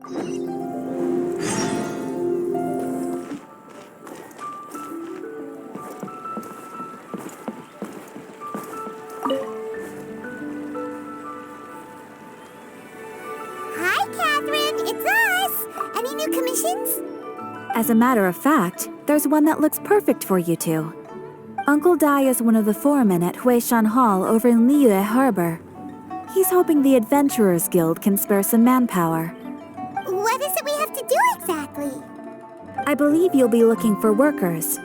Hi, Catherine. It's us. Any new commissions? As a matter of fact, there's one that looks perfect for you two. Uncle Dai is one of the foremen at Huishan Hall over in Liyue Harbor. He's hoping the Adventurers Guild can spare some manpower. What is it we have to do exactly? I believe you'll be looking for workers.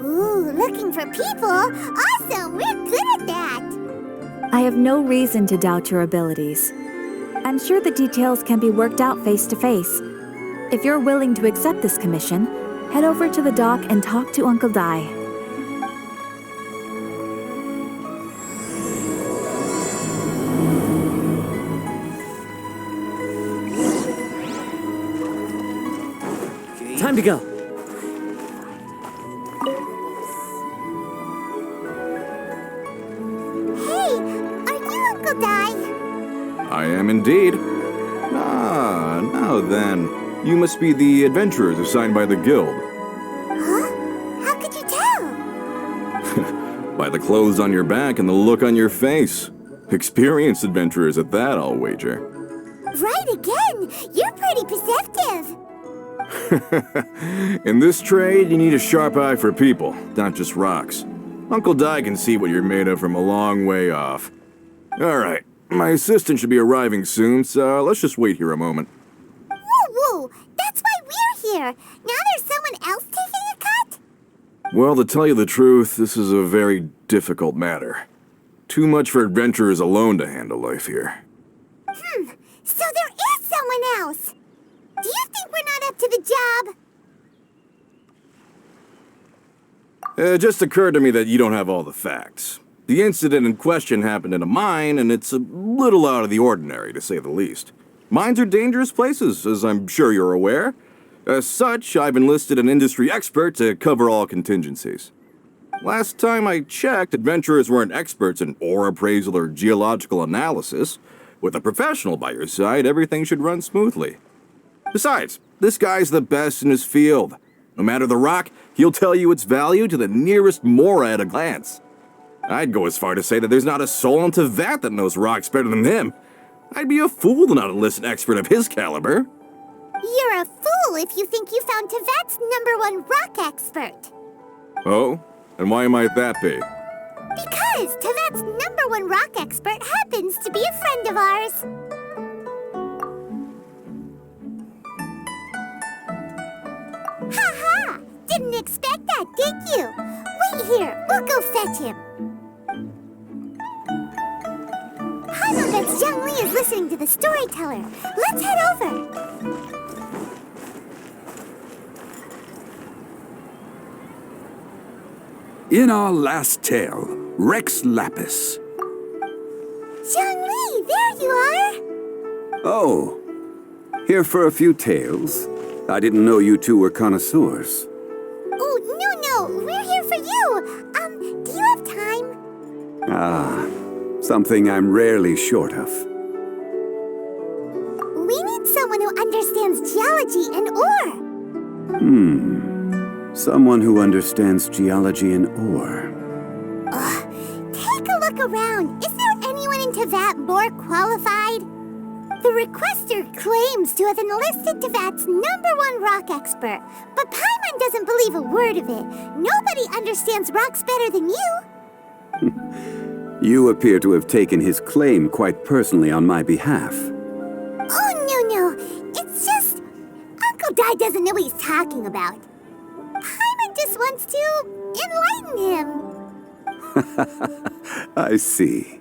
Ooh, looking for people? Awesome! We're good at that! I have no reason to doubt your abilities. I'm sure the details can be worked out face to face. If you're willing to accept this commission, head over to the dock and talk to Uncle Dai. Time to go. Hey, are you Uncle Dai? I am indeed. Ah, now then. You must be the adventurers assigned by the guild. Huh? How could you tell? By the clothes on your back and the look on your face. Experienced adventurers at that, I'll wager. Right again! You're pretty perceptive! In this trade, you need a sharp eye for people, not just rocks. Uncle Dai can see what you're made of from a long way off. Alright, my assistant should be arriving soon, so let's just wait here a moment. Woo-woo! That's why we're here! Now there's someone else taking a cut? Well, to tell you the truth, this is a very difficult matter. Too much for adventurers alone to handle life here. So there is someone else! Do you think we're not up to the job? It just occurred to me that you don't have all the facts. The incident in question happened in a mine, and it's a little out of the ordinary, to say the least. Mines are dangerous places, as I'm sure you're aware. As such, I've enlisted an industry expert to cover all contingencies. Last time I checked, adventurers weren't experts in ore appraisal or geological analysis. With a professional by your side, everything should run smoothly. Besides, this guy's the best in his field. No matter the rock, he'll tell you its value to the nearest mora at a glance. I'd go as far to say that there's not a soul on Tevat that knows rocks better than him. I'd be a fool to not enlist an expert of his caliber. You're a fool if you think you found Tevat's #1 rock expert. Oh? And why might that be? Because Tevat's #1 rock expert happens to be a friend of ours. Ha-ha! Didn't expect that, did you? Wait here, we'll go fetch him. I know that Zongli is listening to the storyteller. Let's head over. In our last tale, Rex Lapis. Zongli, there you are! Oh, here for a few tales? I didn't know you two were connoisseurs. Oh, no, we're here for you. Do you have time? Ah, something I'm rarely short of. We need someone who understands geology and ore. Someone who understands geology and ore. Take a look around. Is there anyone in Tevat more qualified? The requester claims to have enlisted Tevat's #1 rock expert, but Paimon doesn't believe a word of it. Nobody understands rocks better than you. You appear to have taken his claim quite personally on my behalf. Oh, no. It's just... Uncle Dai doesn't know what he's talking about. Paimon just wants to enlighten him. I see.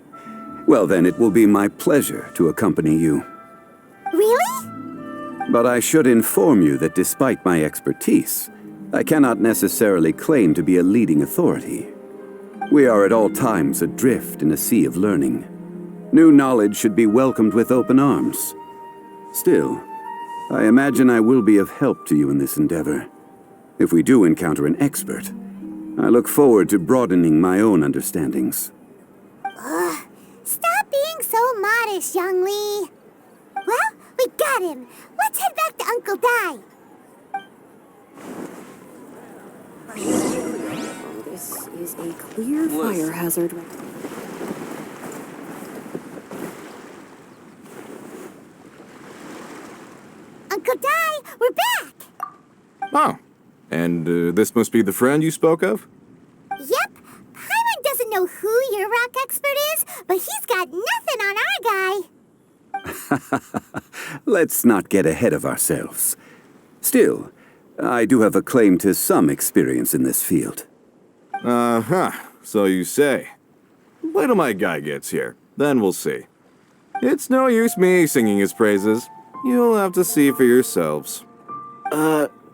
Well, then it will be my pleasure to accompany you. Really? But I should inform you that despite my expertise, I cannot necessarily claim to be a leading authority. We are at all times adrift in a sea of learning. New knowledge should be welcomed with open arms. Still, I imagine I will be of help to you in this endeavor. If we do encounter an expert, I look forward to broadening my own understandings. Stop being so modest, Zongli. Well, we got him. Let's head Uncle Dai. This is a clear fire hazard. Uncle Dai, we're back! Oh, and this must be the friend you spoke of? Yep. Paimon doesn't know who your rock expert is, but he's got nothing on our guy. Let's not get ahead of ourselves. Still, I do have a claim to some experience in this field. Uh-huh, so you say. Wait till my guy gets here, then we'll see. It's no use me singing his praises. You'll have to see for yourselves.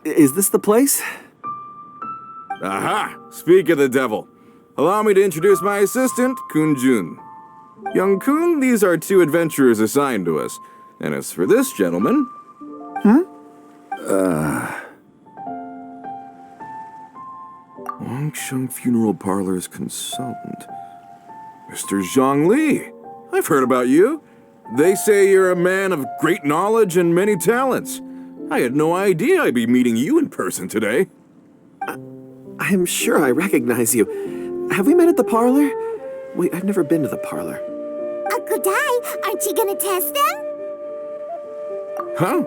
Is this the place? Aha! Speak of the devil. Allow me to introduce my assistant, Kun-jun. Young Kun, these are two adventurers assigned to us. And as for this gentleman... Longsheng Funeral Parlor's consultant. Mr. Zongli. I've heard about you. They say you're a man of great knowledge and many talents. I had no idea I'd be meeting you in person today. I'm sure I recognize you. Have we met at the parlor? Wait, I've never been to the parlor. Uncle Dai, aren't you gonna test them? Huh?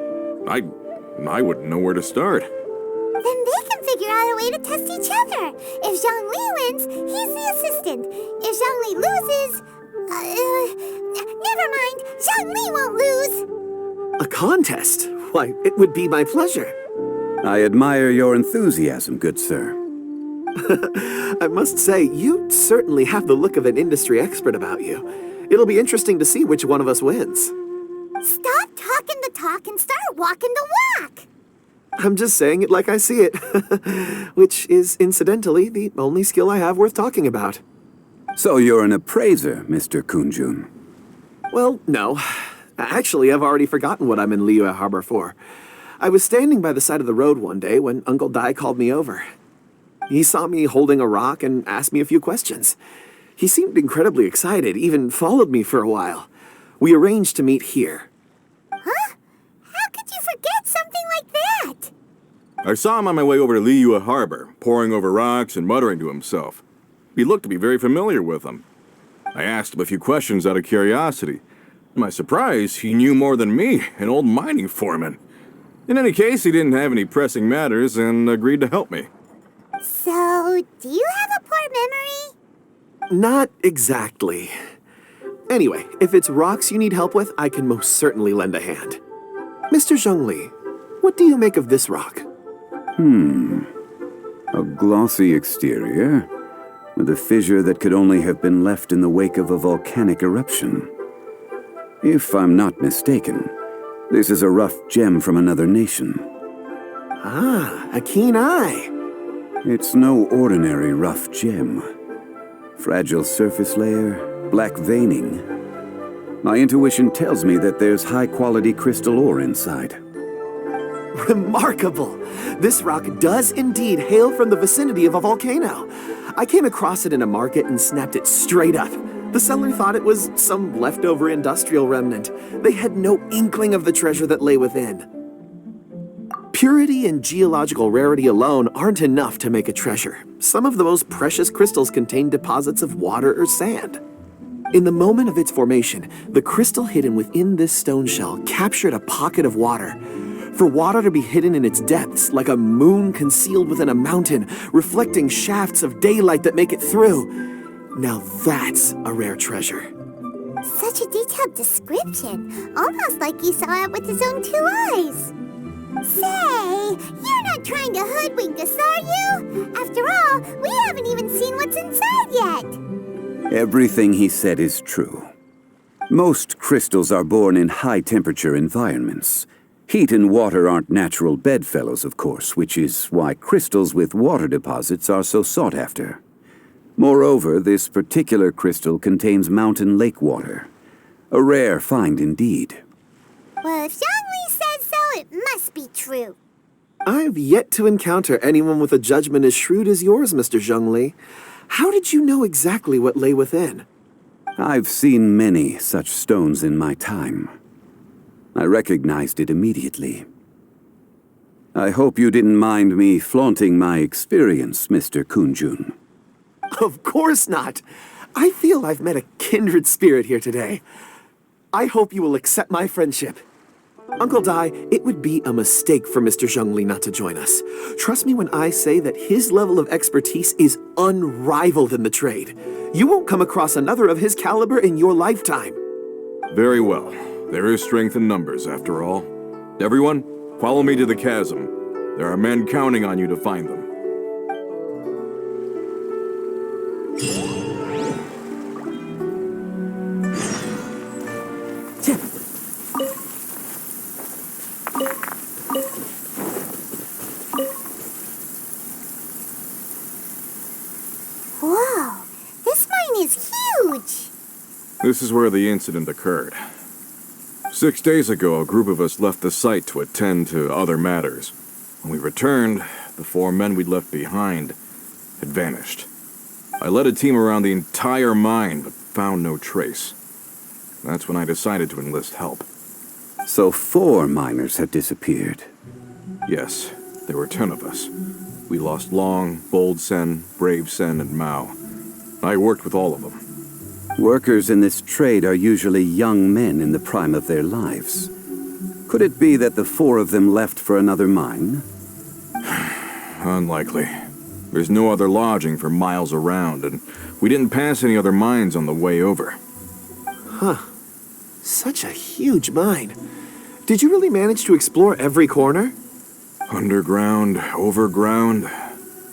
I wouldn't know where to start. Then they can figure out a way to test each other. If Zhongli wins, he's the assistant. If Zhongli loses... never mind. Zhongli won't lose. A contest? Why, it would be my pleasure. I admire your enthusiasm, good sir. I must say, you certainly have the look of an industry expert about you. It'll be interesting to see which one of us wins. Stop talking the talk and start walking the walk. I'm just saying it like I see it. Which is, incidentally, the only skill I have worth talking about. So you're an appraiser, Mr. Kun-jun. Well, no. Actually, I've already forgotten what I'm in Liyue Harbor for. I was standing by the side of the road one day when Uncle Dai called me over. He saw me holding a rock and asked me a few questions. He seemed incredibly excited, even followed me for a while. We arranged to meet here. Huh? How could you forget something like that? I saw him on my way over to Liyue Harbor, poring over rocks and muttering to himself. He looked to be very familiar with them. I asked him a few questions out of curiosity. To my surprise, he knew more than me, an old mining foreman. In any case, he didn't have any pressing matters and agreed to help me. So, do you have a poor memory? Not exactly. Anyway, if it's rocks you need help with, I can most certainly lend a hand. Mr. Zhongli, what do you make of this rock? A glossy exterior, with a fissure that could only have been left in the wake of a volcanic eruption. If I'm not mistaken, this is a rough gem from another nation. Ah, a keen eye. It's no ordinary rough gem. Fragile surface layer, black veining. My intuition tells me that there's high-quality crystal ore inside. Remarkable! This rock does indeed hail from the vicinity of a volcano. I came across it in a market and snapped it straight up. The seller thought it was some leftover industrial remnant. They had no inkling of the treasure that lay within. Purity and geological rarity alone aren't enough to make a treasure. Some of the most precious crystals contain deposits of water or sand. In the moment of its formation, the crystal hidden within this stone shell captured a pocket of water. For water to be hidden in its depths, like a moon concealed within a mountain, reflecting shafts of daylight that make it through. Now that's a rare treasure. Such a detailed description, almost like he saw it with his own two eyes. Say, you're not trying to hoodwink us, are you? After all, we haven't even seen what's inside yet. Everything he said is true. Most crystals are born in high-temperature environments. Heat and water aren't natural bedfellows, of course, which is why crystals with water deposits are so sought after. Moreover, this particular crystal contains mountain lake water. A rare find indeed. Well, if Zhongli says so, it must be true. I've yet to encounter anyone with a judgment as shrewd as yours, Mr. Zhongli. How did you know exactly what lay within? I've seen many such stones in my time. I recognized it immediately. I hope you didn't mind me flaunting my experience, Mr. Kunjun. Of course not. I feel I've met a kindred spirit here today. I hope you will accept my friendship. Uncle Dai, it would be a mistake for Mr. Zhongli not to join us. Trust me when I say that his level of expertise is unrivaled in the trade. You won't come across another of his caliber in your lifetime. Very well. There is strength in numbers, after all. Everyone, follow me to the chasm. There are men counting on you to find them. Whoa, this mine is huge! This is where the incident occurred. 6 days ago, a group of us left the site to attend to other matters. When we returned, the 4 men we'd left behind had vanished. I led a team around the entire mine, but found no trace. That's when I decided to enlist help. So 4 miners had disappeared. Yes, there were 10 of us. We lost Long, Bold Sen, Brave Sen, and Mao. I worked with all of them. Workers in this trade are usually young men in the prime of their lives. Could it be that the 4 of them left for another mine? Unlikely. There's no other lodging for miles around, and we didn't pass any other mines on the way over. Such a huge mine. Did you really manage to explore every corner? Underground, overground,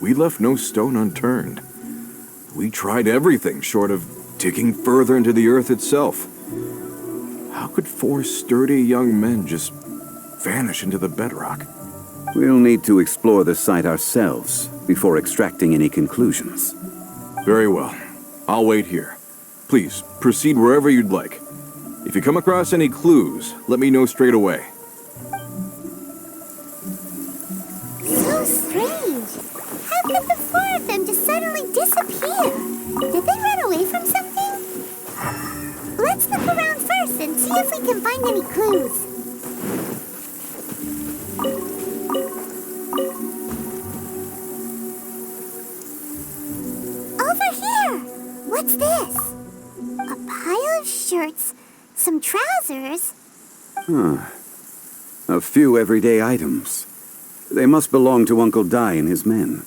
we left no stone unturned. We tried everything short of digging further into the earth itself. How could 4 sturdy young men just vanish into the bedrock? We'll need to explore the site ourselves before extracting any conclusions. Very well. I'll wait here. Please, proceed wherever you'd like. If you come across any clues, let me know straight away. So strange. How could the 4 of them just suddenly disappear? Did they run away from something? Let's look around first and see if we can find any clues. Over here! What's this? A pile of shirts, some trousers. A few everyday items. They must belong to Uncle Dai and his men.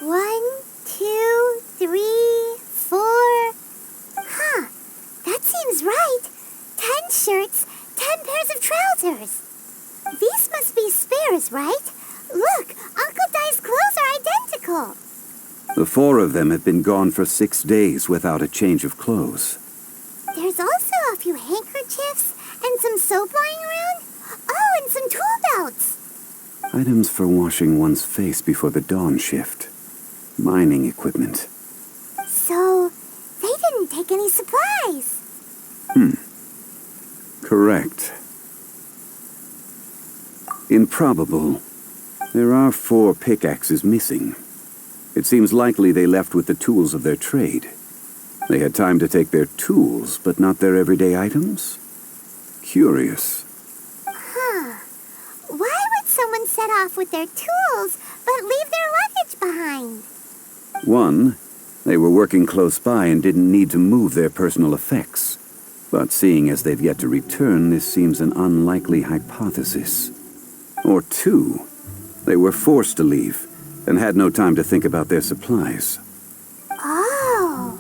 1, 2, 3, 4. That seems right. 10 shirts, 10 pairs of trousers. These must be spares, right? Look, Uncle Dai's clothes are identical. The 4 of them have been gone for 6 days without a change of clothes. There's also a few handkerchiefs and some soap lying around. Oh, and some tool belts. Items for washing one's face before the dawn shift. Mining equipment. So, they didn't take any supplies. Correct. Improbable. There are 4 pickaxes missing. It seems likely they left with the tools of their trade. They had time to take their tools, but not their everyday items? Curious. Why would someone set off with their tools, but leave their luggage behind? 1, they were working close by and didn't need to move their personal effects. But seeing as they've yet to return, this seems an unlikely hypothesis. Or 2, they were forced to leave and had no time to think about their supplies. Oh.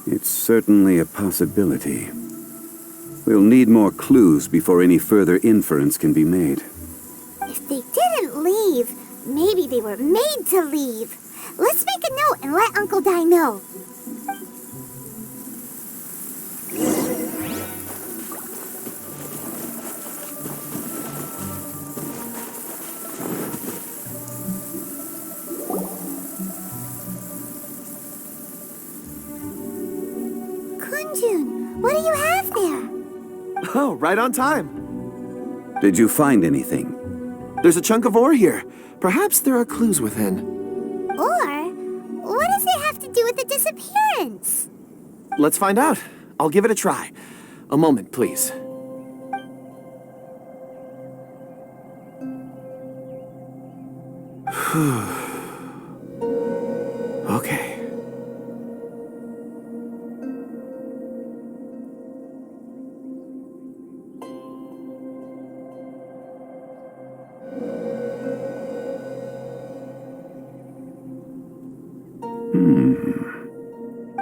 It's certainly a possibility. We'll need more clues before any further inference can be made. If they didn't leave, maybe they were made to leave. Let's make a note and let Uncle Dai know. Kunjun, what do you have there? Oh, right on time. Did you find anything? There's a chunk of ore here. Perhaps there are clues within. Or, what does it have to do with the disappearance? Let's find out. I'll give it a try. A moment, please. Okay.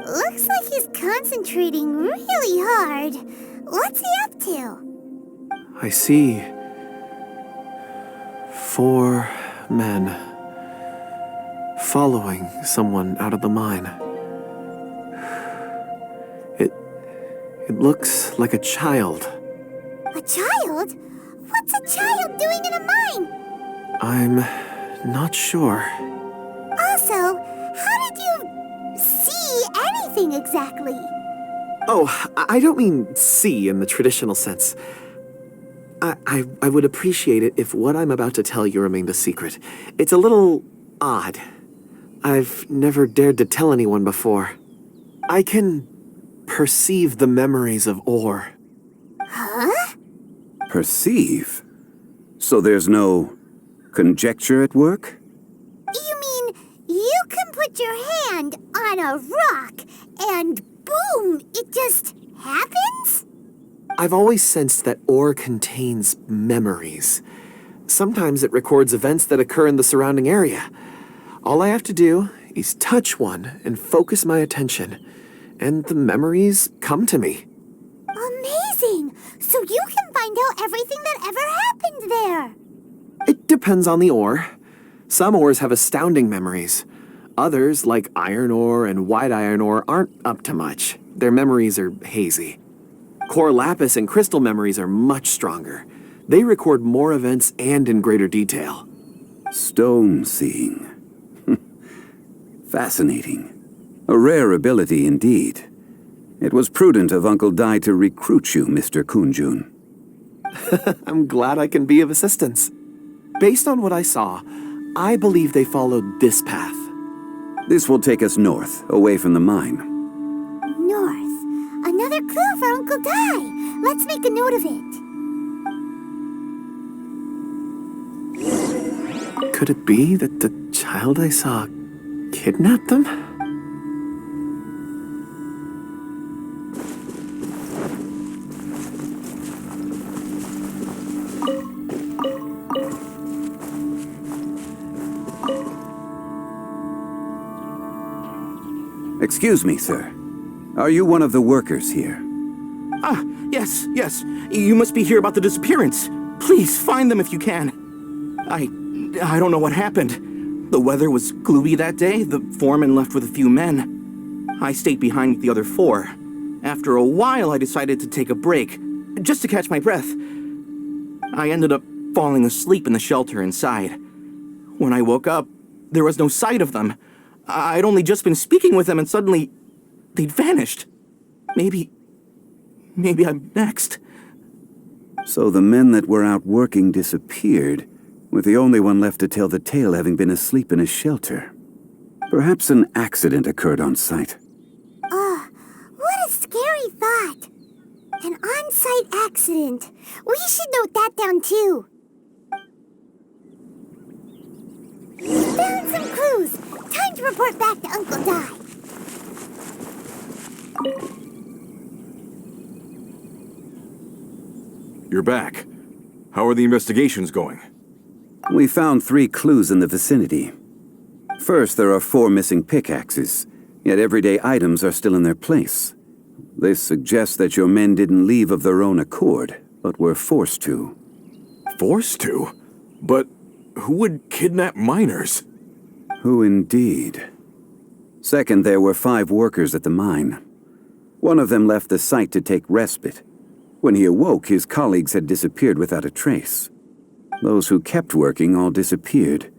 Looks like he's concentrating really hard. What's he up to? I see 4 men following someone out of the mine. It looks like a child. A child? What's a child doing in a mine? I'm not sure. Also, how did you see anything exactly? Oh, I don't mean see in the traditional sense. I would appreciate it if what I'm about to tell you remained a secret. It's a little odd. I've never dared to tell anyone before. I can perceive the memories of ore. Huh? Perceive? So there's no conjecture at work? You mean you can put your hand on a rock and boom, it just happens? I've always sensed that ore contains memories. Sometimes it records events that occur in the surrounding area. All I have to do is touch one and focus my attention, and the memories come to me. Amazing! So you can find out everything that ever happened there. It depends on the ore. Some ores have astounding memories. Others, like iron ore and white iron ore, aren't up to much. Their memories are hazy. Core lapis and crystal memories are much stronger. They record more events and in greater detail. Stone seeing. Fascinating. A rare ability indeed. It was prudent of Uncle Dai to recruit you, Mr. Kunjun. I'm glad I can be of assistance. Based on what I saw, I believe they followed this path. This will take us north, away from the mine. North. Another clue for Uncle Dai. Let's make a note of it. Could it be that the child I saw kidnapped them? Excuse me, sir. Are you one of the workers here? Ah, yes. You must be here about the disappearance. Please, find them if you can. I don't know what happened. The weather was gloomy that day. The foreman left with a few men. I stayed behind with the other 4. After a while, I decided to take a break, just to catch my breath. I ended up falling asleep in the shelter inside. When I woke up, there was no sight of them. I'd only just been speaking with them and suddenly they'd vanished. Maybe I'm next. So the men that were out working disappeared, with the only one left to tell the tale having been asleep in a shelter. Perhaps an accident occurred on site. What a scary thought. An on-site accident. We should note that down too. We found some clues. Time to report back to Uncle Dai. You're back. How are the investigations going? We found 3 clues in the vicinity. First, there are 4 missing pickaxes, yet everyday items are still in their place. This suggests that your men didn't leave of their own accord, but were forced to. Forced to? But who would kidnap miners? Who indeed? Second, there were 5 workers at the mine. One of them left the site to take respite. When he awoke, his colleagues had disappeared without a trace. Those who kept working all disappeared.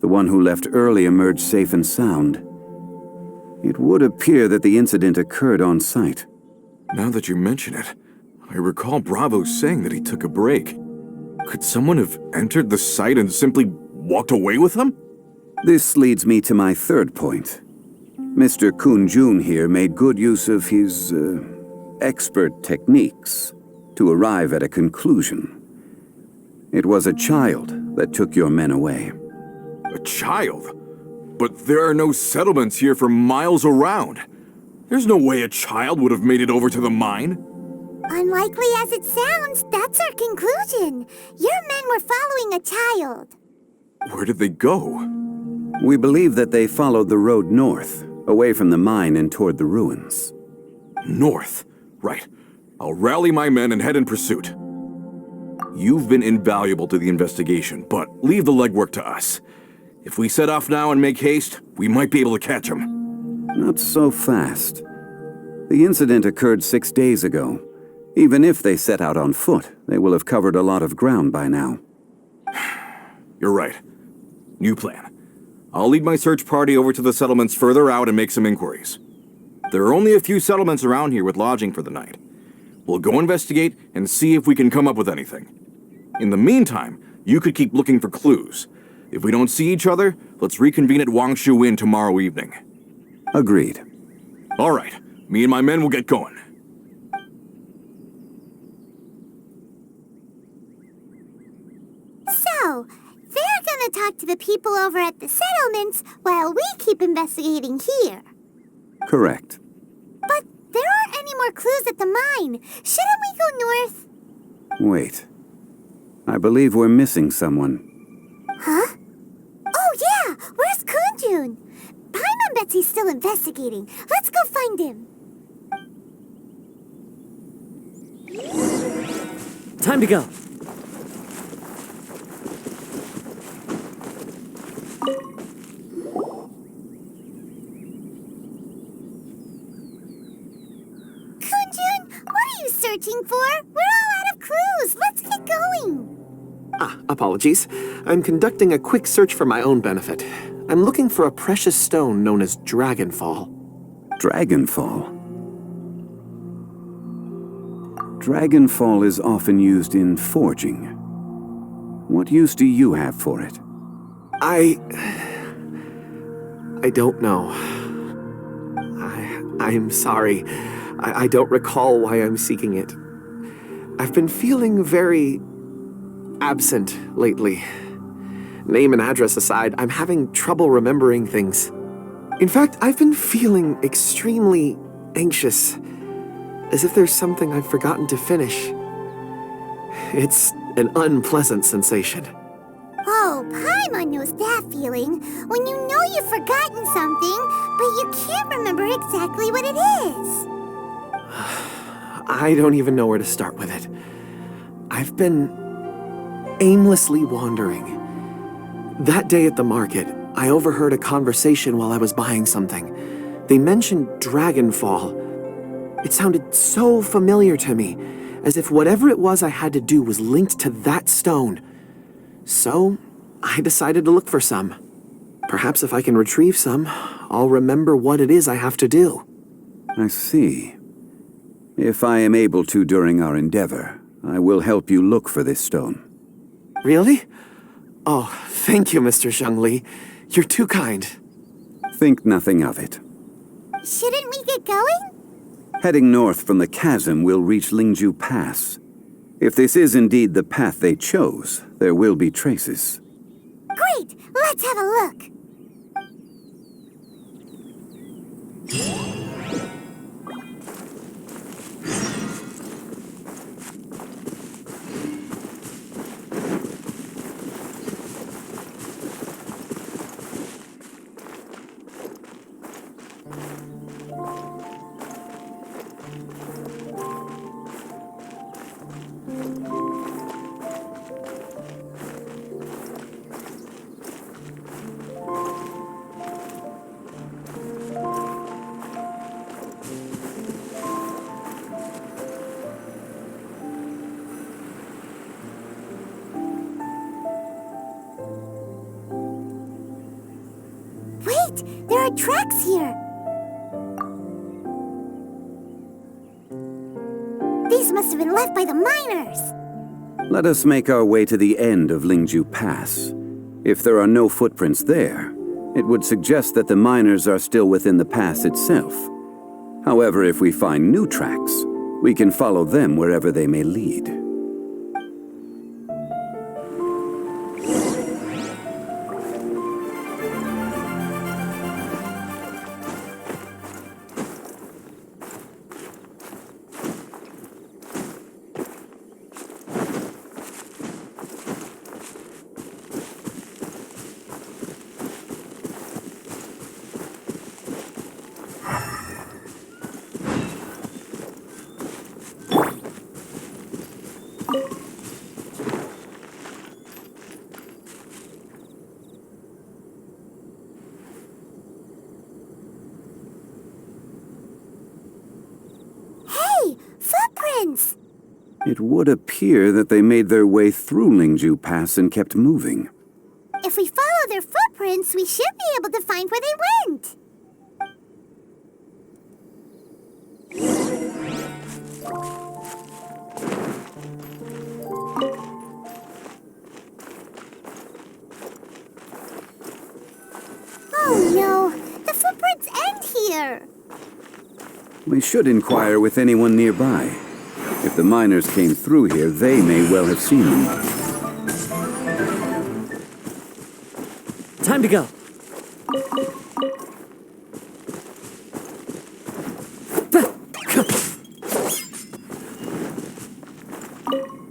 The one who left early emerged safe and sound. It would appear that the incident occurred on site. Now that you mention it, I recall Bravo saying that he took a break. Could someone have entered the site and simply walked away with them? This leads me to my third point. Mr. Kunjun here made good use of his, expert techniques to arrive at a conclusion. It was a child that took your men away. A A child? But there are no settlements here for miles around. There's no way a child would have made it over to the mine. Unlikely as it sounds, that's our conclusion. Your men were following a child. Where did they go? We believe that they followed the road north, away from the mine and toward the ruins. North. Right. I'll rally my men and head in pursuit. You've been invaluable to the investigation, but leave the legwork to us. If we set off now and make haste, we might be able to catch them. Not so fast. The incident occurred 6 days ago. Even if they set out on foot, they will have covered a lot of ground by now. You're right. New plan. I'll lead my search party over to the settlements further out and make some inquiries. There are only a few settlements around here with lodging for the night. We'll go investigate and see if we can come up with anything. In the meantime, you could keep looking for clues. If we don't see each other, let's reconvene at Wangshu Inn tomorrow evening. Agreed. All right. Me and my men will get going. So, they're gonna talk to the people over at the settlements while we keep investigating here. Correct. But there aren't any more clues at the mine. Shouldn't we go north? Wait. I believe we're missing someone. Huh? Oh yeah! Where's Kunjun? Paimon bets he's still investigating. Let's go find him. Time to go. Searching for? We're all out of clues. Let's get going. Apologies. I'm conducting a quick search for my own benefit. I'm looking for a precious stone known as Dragonfall. Dragonfall? Dragonfall is often used in forging. What use do you have for it? I don't know. I'm sorry. I don't recall why I'm seeking it. I've been feeling very absent lately. Name and address aside, I'm having trouble remembering things. In fact, I've been feeling extremely anxious, as if there's something I've forgotten to finish. It's an unpleasant sensation. Oh, Paimon knows that feeling, when you know you've forgotten something, but you can't remember exactly what it is. I don't even know where to start with it. I've been aimlessly wandering. That day at the market, I overheard a conversation while I was buying something. They mentioned Dragonfall. It sounded so familiar to me, as if whatever it was I had to do was linked to that stone. So, I decided to look for some. Perhaps if I can retrieve some, I'll remember what it is I have to do. I see. If I am able to during our endeavor, I will help you look for this stone. Really? Oh, thank you, Mr. Zongli. You're too kind. Think nothing of it. Shouldn't we get going? Heading north from the chasm, we'll reach Lingju Pass. If this is indeed the path they chose, there will be traces. Great! Let's have a look. Wait! There are tracks here! These must have been left by the miners! Let us make our way to the end of Lingju Pass. If there are no footprints there, it would suggest that the miners are still within the pass itself. However, if we find new tracks, we can follow them wherever they may lead. Hey, footprints! It would appear that they made their way through Lingju Pass and kept moving. If we follow their footprints, we should be able to find where they went. Oh no, the footprints end here. We should inquire with anyone nearby. If the miners came through here, they may well have seen them. Time to go.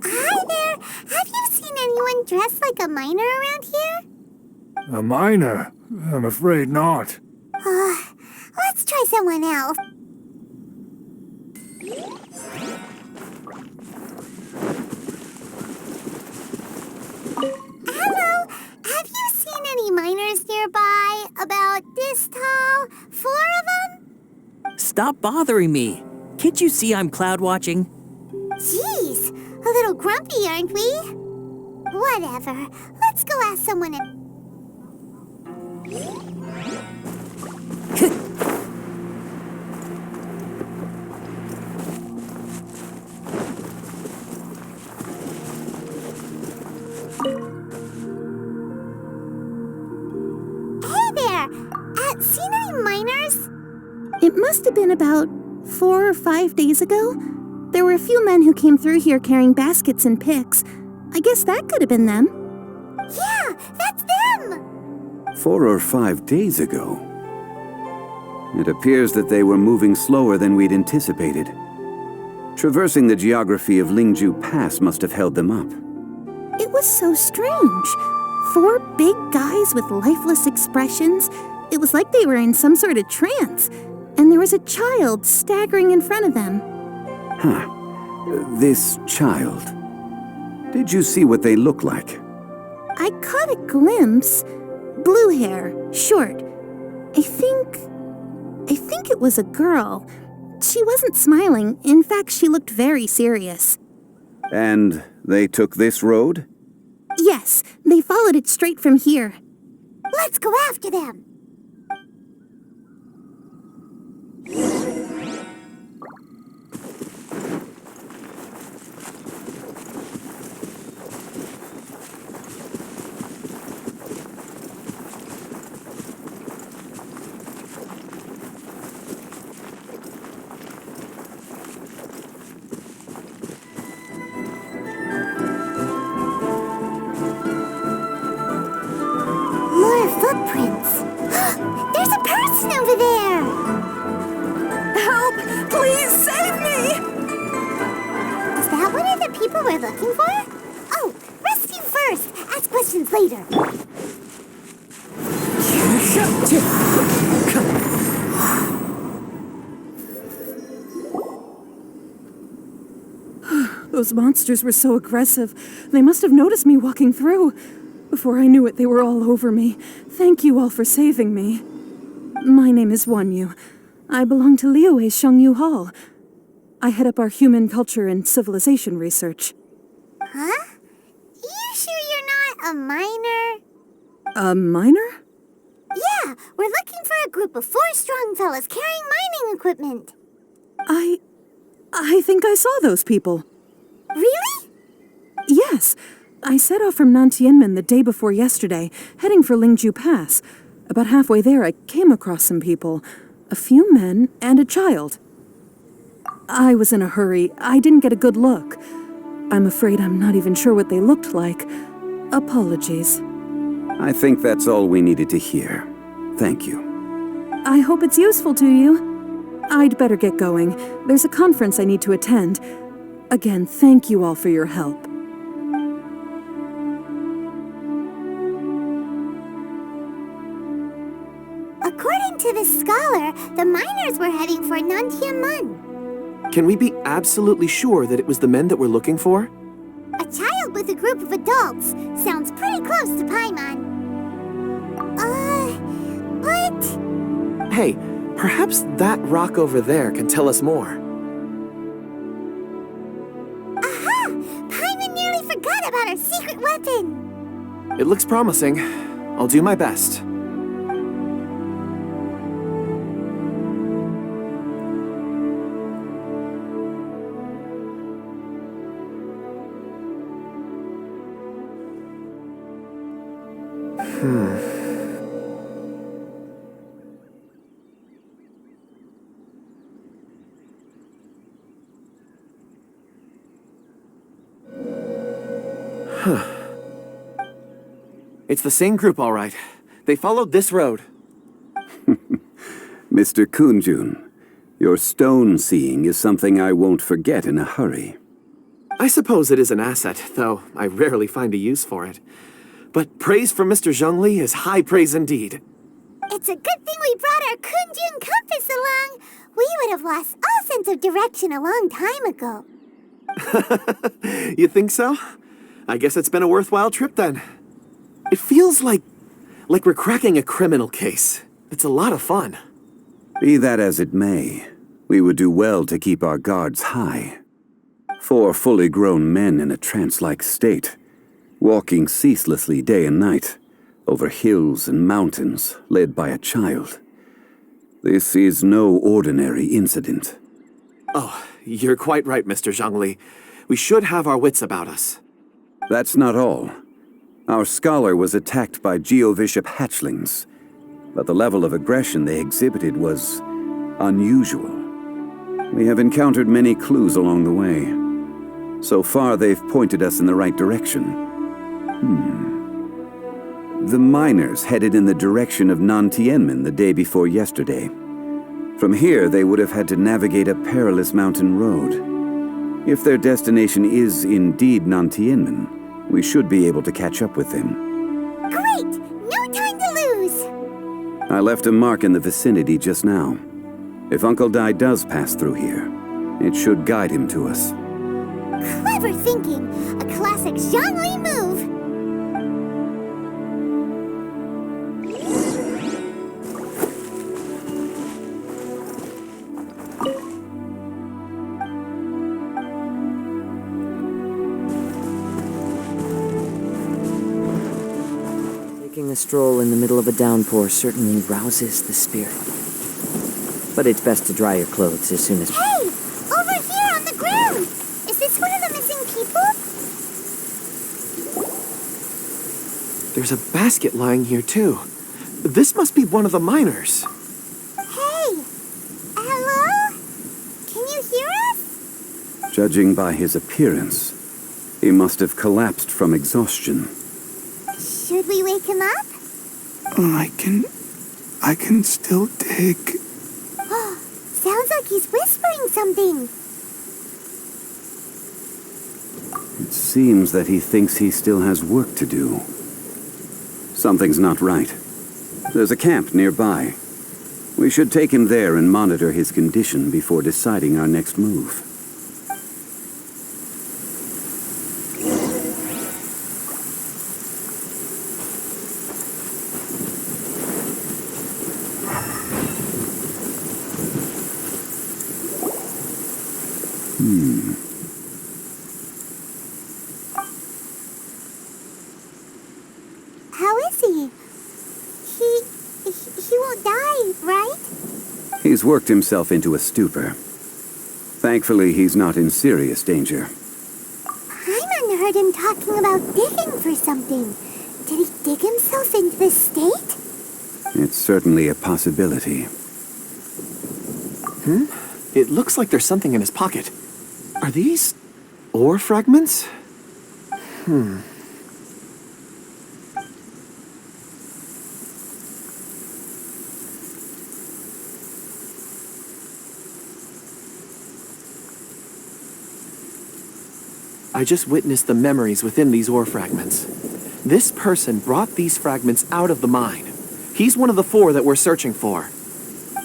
Hi there, have you seen anyone dressed like a miner around here? A miner? I'm afraid not. Let's try someone else. Hello, have you seen any miners nearby? About this tall? 4 of them? Stop bothering me. Can't you see I'm cloud watching? Jeez, a little grumpy, aren't we? Whatever, let's go ask someone. Hey there! Seen any miners? It must have been about 4 or 5 days ago. There were a few men who came through here carrying baskets and picks. I guess that could have been them. Yeah, that's them! 4 or 5 days ago. It appears that they were moving slower than we'd anticipated. Traversing the geography of Lingju Pass must have held them up. It was so strange. 4 big guys with lifeless expressions. It was like they were in some sort of trance. And there was a child staggering in front of them. Huh. This child. Did you see what they look like? I caught a glimpse. Blue hair, short. I think it was a girl. She wasn't smiling. In fact, she looked very serious. And they took this road? Yes, they followed it straight from here. Let's go after them! More footprints. There's a person over there! Help! Please save me! Is that one of the people we're looking for? Oh, rescue first. Ask questions later. Those monsters were so aggressive. They must have noticed me walking through. Before I knew it, they were all over me. Thank you all for saving me. My name is Wanyu. I belong to Liyue Shengyu Hall. I head up our human culture and civilization research. Huh? You sure you're not a miner? A miner? Yeah, we're looking for a group of 4 strong fellas carrying mining equipment. I think I saw those people. Really? Yes. I set off from Nantianmen the day before yesterday, heading for Lingju Pass. About halfway there, I came across some people. A few men and a child. I was in a hurry. I didn't get a good look. I'm afraid I'm not even sure what they looked like. Apologies. I think that's all we needed to hear. Thank you. I hope it's useful to you. I'd better get going. There's a conference I need to attend. Again, thank you all for your help. According to this scholar, the miners were heading for Nantianmen. Can we be absolutely sure that it was the men that we're looking for? with a group of adults. Sounds pretty close to Paimon. What? Hey, perhaps that rock over there can tell us more. Aha! Paimon nearly forgot about our secret weapon. It looks promising. I'll do my best. It's the same group, all right. They followed this road. Mr. Kunjun, your stone seeing is something I won't forget in a hurry. I suppose it is an asset, though I rarely find a use for it. But praise from Mr. Zongli is high praise indeed. It's a good thing we brought our Kunjun compass along. We would have lost all sense of direction a long time ago. You think so? I guess it's been a worthwhile trip then. It feels like we're cracking a criminal case. It's a lot of fun. Be that as it may, we would do well to keep our guards high. 4 fully grown men in a trance-like state, walking ceaselessly day and night, over hills and mountains, led by a child. This is no ordinary incident. Oh, you're quite right, Mr. Zhongli. We should have our wits about us. That's not all. Our scholar was attacked by Geovishap hatchlings, but the level of aggression they exhibited was unusual. We have encountered many clues along the way. So far, they've pointed us in the right direction. The miners headed in the direction of Nantianmen the day before yesterday. From here, they would have had to navigate a perilous mountain road. If their destination is indeed Nantianmen, we should be able to catch up with them. Great! No time to lose! I left a mark in the vicinity just now. If Uncle Dai does pass through here, it should guide him to us. Clever thinking! A classic Zhongli move! Taking a stroll in the middle of a downpour certainly rouses the spirit. But it's best to dry your clothes as soon as... Hey! Over here on the ground! Is this one of the missing people? There's a basket lying here, too. This must be one of the miners. Hey! Hello? Can you hear us? Judging by his appearance, he must have collapsed from exhaustion. Should we wake him up? I can still dig. Sounds like he's whispering something. It seems that he thinks he still has work to do. Something's not right. There's a camp nearby. We should take him there and monitor his condition before deciding our next move. How is he? He won't die, right? He's worked himself into a stupor. Thankfully, he's not in serious danger. Paimon heard him talking about digging for something. Did he dig himself into this state? It's certainly a possibility. It looks like there's something in his pocket. Are these ore fragments? I just witnessed the memories within these ore fragments. This person brought these fragments out of the mine. He's one of the 4 that we're searching for.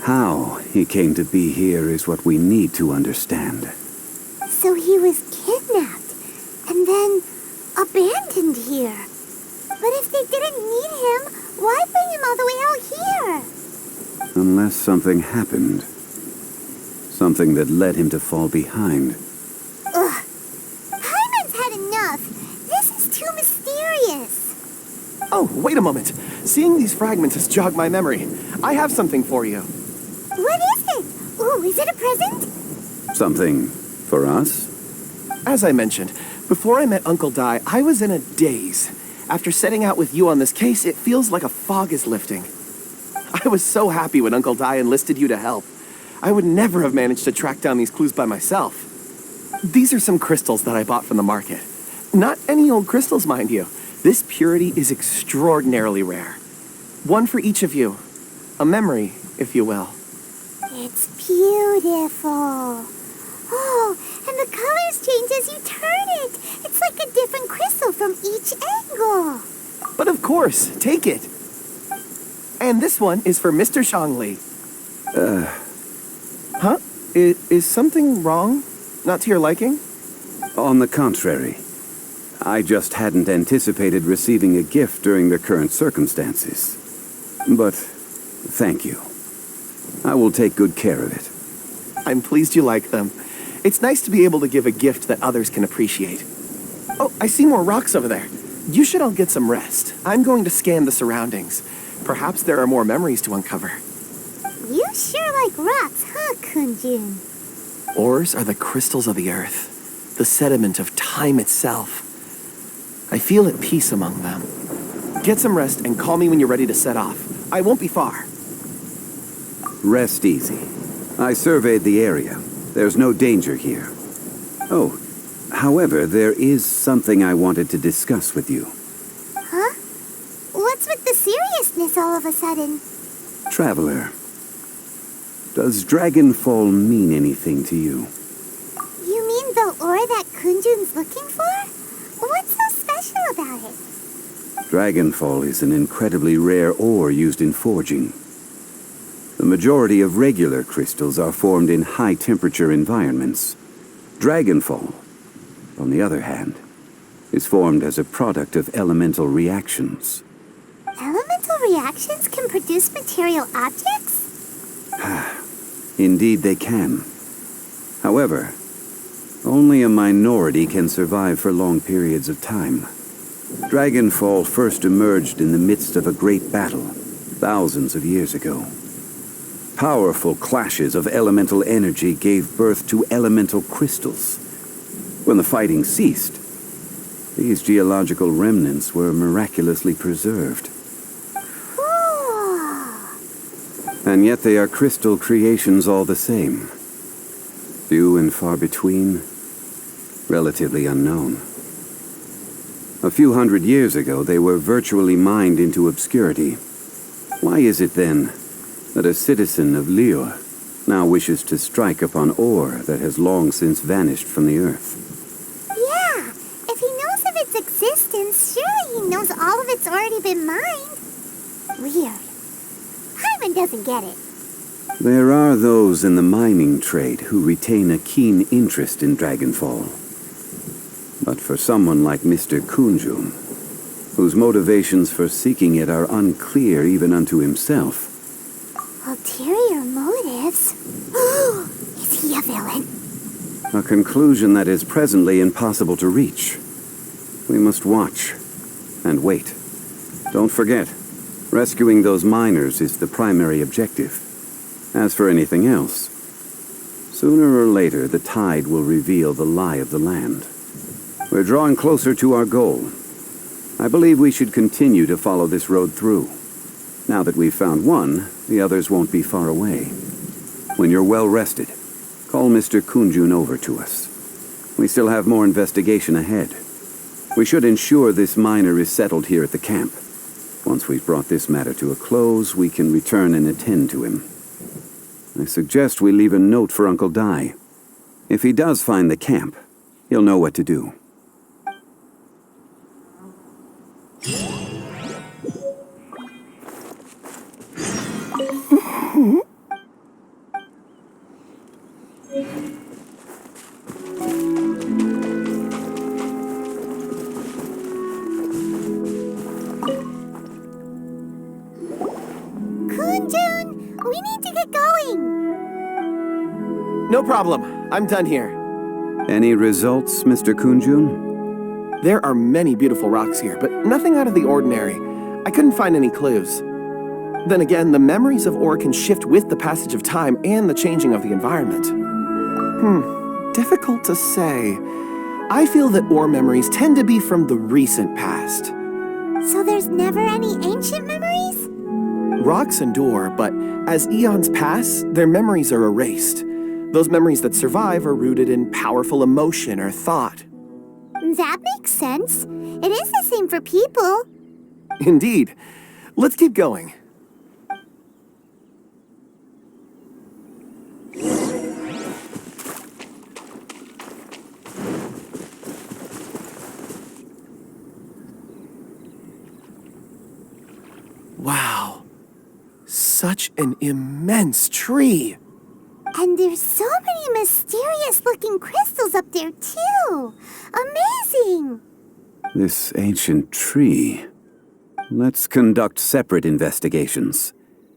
How he came to be here is what we need to understand. So he was kidnapped. And then abandoned here. But if they didn't need him, why bring him all the way out here? Unless something happened. Something that led him to fall behind. Ugh. Hyman's had enough. This is too mysterious. Oh, wait a moment. Seeing these fragments has jogged my memory. I have something for you. What is it? Ooh, is it a present? Something for us? As I mentioned, before I met Uncle Dai, I was in a daze. After setting out with you on this case, it feels like a fog is lifting. I was so happy when Uncle Dai enlisted you to help. I would never have managed to track down these clues by myself. These are some crystals that I bought from the market. Not any old crystals, mind you. This purity is extraordinarily rare. One for each of you. A memory, if you will. It's beautiful. Oh, and the colors change as you turn it. It's like a different crystal from each angle. But of course, take it. And this one is for Mr. Zongli. Huh? Is something wrong? Not to your liking? On the contrary. I just hadn't anticipated receiving a gift during the current circumstances. But thank you. I will take good care of it. I'm pleased you like them. It's nice to be able to give a gift that others can appreciate. Oh, I see more rocks over there. You should all get some rest. I'm going to scan the surroundings. Perhaps there are more memories to uncover. You sure like rocks, huh, Kunjun? Ores are the crystals of the earth, the sediment of time itself. I feel at peace among them. Get some rest and call me when you're ready to set off. I won't be far. Rest easy. I surveyed the area. There's no danger here. Oh, however, there is something I wanted to discuss with you. Huh? What's with the seriousness all of a sudden? Traveler, does Dragonfall mean anything to you? You mean the ore that Kunjun's looking for? What's so special about it? Dragonfall is an incredibly rare ore used in forging. The majority of regular crystals are formed in high-temperature environments. Dragonfall, on the other hand, is formed as a product of elemental reactions. Elemental reactions can produce material objects? Indeed they can. However, only a minority can survive for long periods of time. Dragonfall first emerged in the midst of a great battle, thousands of years ago. Powerful clashes of elemental energy gave birth to elemental crystals. When the fighting ceased, these geological remnants were miraculously preserved. And yet they are crystal creations all the same. Few and far between, relatively unknown. A few hundred years ago, they were virtually mined into obscurity. Why is it then that a citizen of Liyue now wishes to strike upon ore that has long since vanished from the earth? Yeah, if he knows of its existence, surely he knows all of it's already been mined. Weird. Hyman doesn't get it. There are those in the mining trade who retain a keen interest in Dragonfall. But for someone like Mr. Kunjun, whose motivations for seeking it are unclear even unto himself. Ulterior motives? Is he a villain? A conclusion that is presently impossible to reach. We must watch and wait. Don't forget, rescuing those miners is the primary objective. As for anything else, sooner or later the tide will reveal the lie of the land. We're drawing closer to our goal. I believe we should continue to follow this road through. Now that we've found one, the others won't be far away. When you're well rested, call Mr. Kunjun over to us. We still have more investigation ahead. We should ensure this miner is settled here at the camp. Once we've brought this matter to a close, we can return and attend to him. I suggest we leave a note for Uncle Dai. If he does find the camp, he'll know what to do. No problem. I'm done here. Any results, Mr. Kunjun? There are many beautiful rocks here, but nothing out of the ordinary. I couldn't find any clues. Then again, the memories of ore can shift with the passage of time and the changing of the environment. Difficult to say. I feel that ore memories tend to be from the recent past. So there's never any ancient memories? Rocks endure, but as eons pass, their memories are erased. Those memories that survive are rooted in powerful emotion or thought. That makes sense. It is the same for people. Indeed. Let's keep going. Wow. Such an immense tree. And there's so many mysterious-looking crystals up there, too. Amazing! This ancient tree. Let's conduct separate investigations.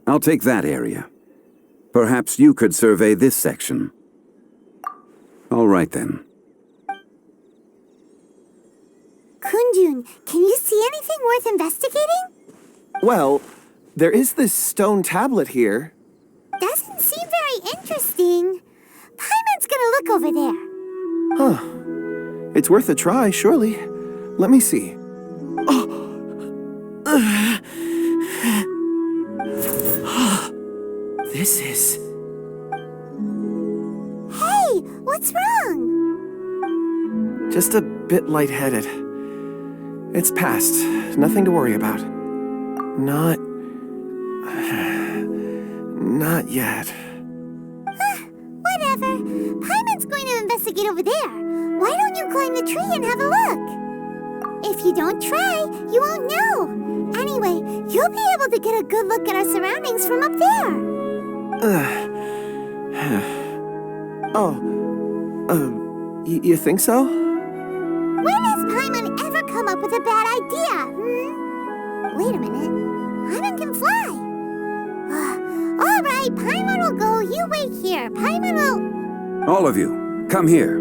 I'll take that area. Perhaps you could survey this section. All right, then. Kunjun, can you see anything worth investigating? Well, there is this stone tablet here. Doesn't seem very interesting. Paimon's gonna look over there. Huh. It's worth a try, surely. Let me see. This is... Hey, what's wrong? just a bit lightheaded. It's past. Nothing to worry about. Not yet. Whatever. Paimon's going to investigate over there. Why don't you climb the tree and have a look? If you don't try, you won't know. Anyway, you'll be able to get a good look at our surroundings from up there. You think so? When has Paimon ever come up with a bad idea, Wait a minute. Paimon can fly. All right, Paimon will go. You wait here. Paimon will... All of you, come here.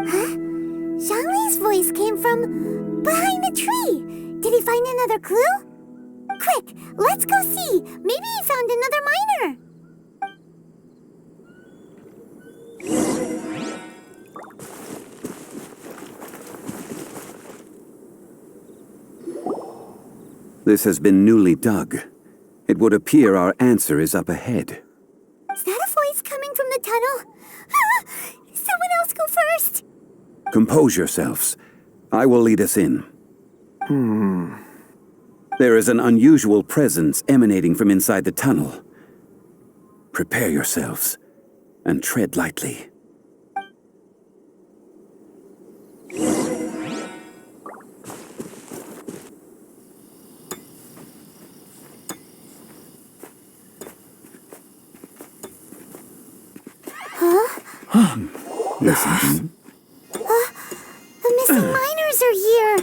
Huh? Zhongli's voice came from behind the tree. Did he find another clue? Quick, let's go see. Maybe he found another miner. This has been newly dug. It would appear our answer is up ahead. Is that a voice coming from the tunnel? Someone else go first. Compose yourselves. I will lead us in. There is an unusual presence emanating from inside the tunnel. Prepare yourselves and tread lightly. Listen. The missing miners are here.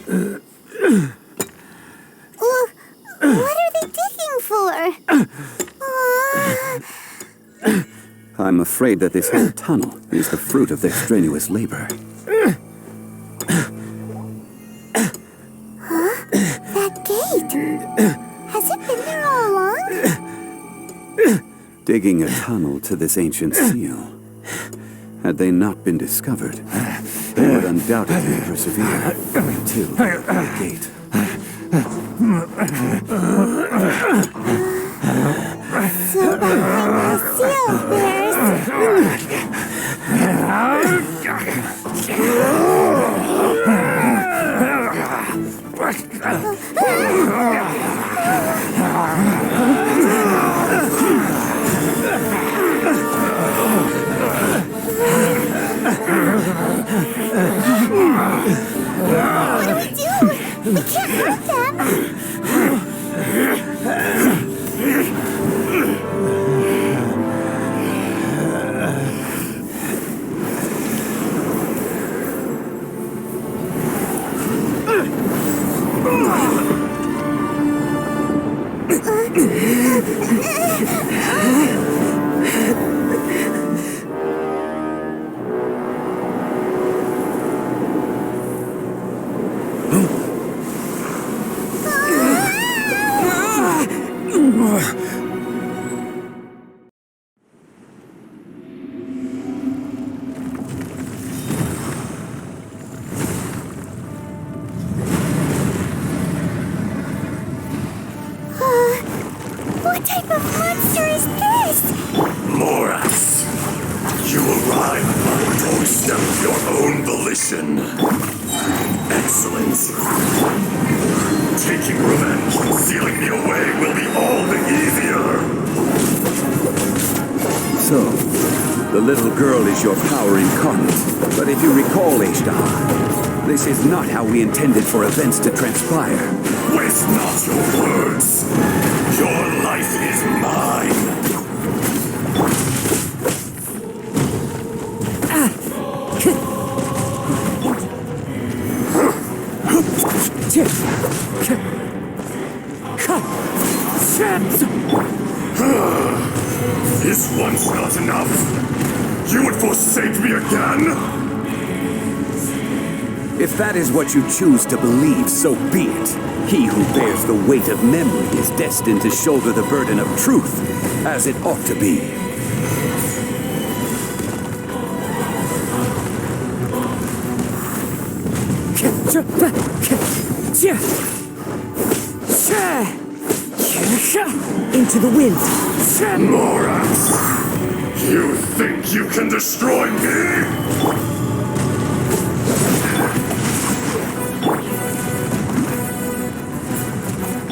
What are they digging for? I'm afraid that this whole tunnel is the fruit of their strenuous labor. That gate. Has it been there all along? Digging a tunnel to this ancient seal. Had they not been discovered, they would undoubtedly persevere until the gate. So behind the seal, What do we do? We can't hurt them. step of your own volition. Excellent. Taking revenge and sealing me away will be all the easier. So, the little girl is your power incarnate. But if you recall, Ashtar, this is not how we intended for events to transpire. Waste not your words. Your life is mine. This one's not enough. You would forsake me again? If that is what you choose to believe, so be it. He who bears the weight of memory is destined to shoulder the burden of truth, as it ought to be. Into the wind. Morax! You think you can destroy me?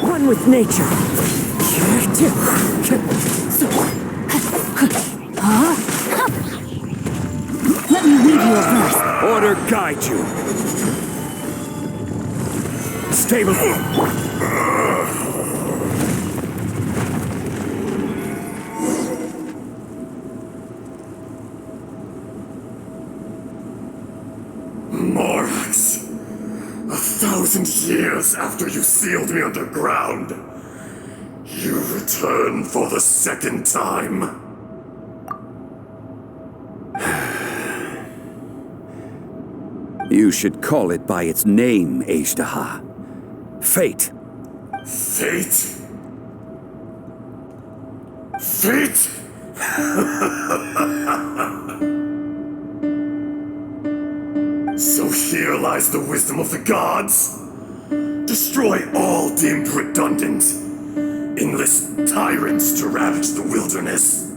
One with nature. Let me read you a verse. Order guide you. Stay before. Morax, 1,000 years after you sealed me underground, you return for the second time. You should call it by its name, Ashtar. Fate. Fate? Fate? So here lies the wisdom of the gods. Destroy all deemed redundant. Enlist tyrants to ravage the wilderness.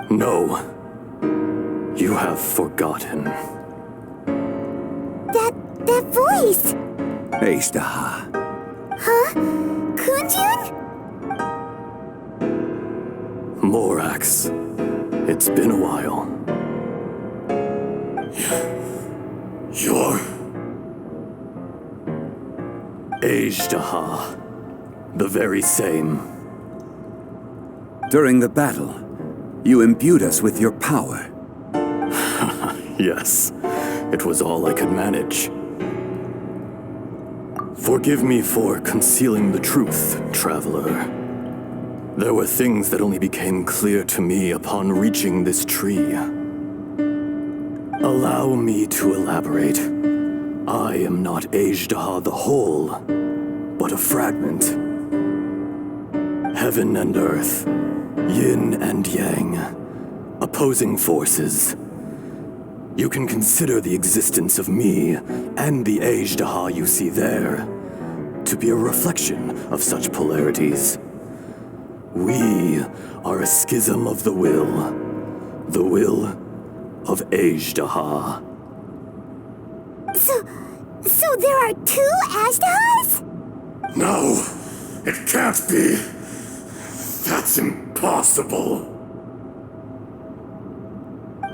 No. You have forgotten. That voice! Ashtar. Huh? Kunjun? Morax. It's been a while. You're... Ashtar. The very same. During the battle, you imbued us with your power. Yes, it was all I could manage. Forgive me for concealing the truth, traveler. There were things that only became clear to me upon reaching this tree. Allow me to elaborate. I am not Ashtar the whole, but a fragment. Heaven and earth, yin and yang, opposing forces. You can consider the existence of me and the Ashtar you see there to be a reflection of such polarities. We are a schism of the will of Ashtar. So there are two Ashtars? No, it can't be. That's impossible.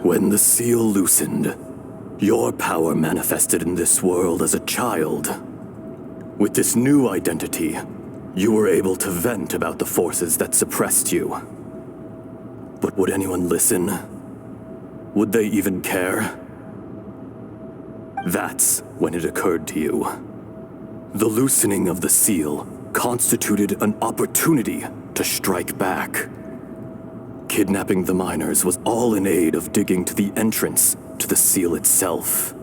When the seal loosened, your power manifested in this world as a child. With this new identity, you were able to vent about the forces that suppressed you. But would anyone listen? Would they even care? That's when it occurred to you. The loosening of the seal constituted an opportunity to strike back. Kidnapping the miners was all in aid of digging to the entrance to the seal itself.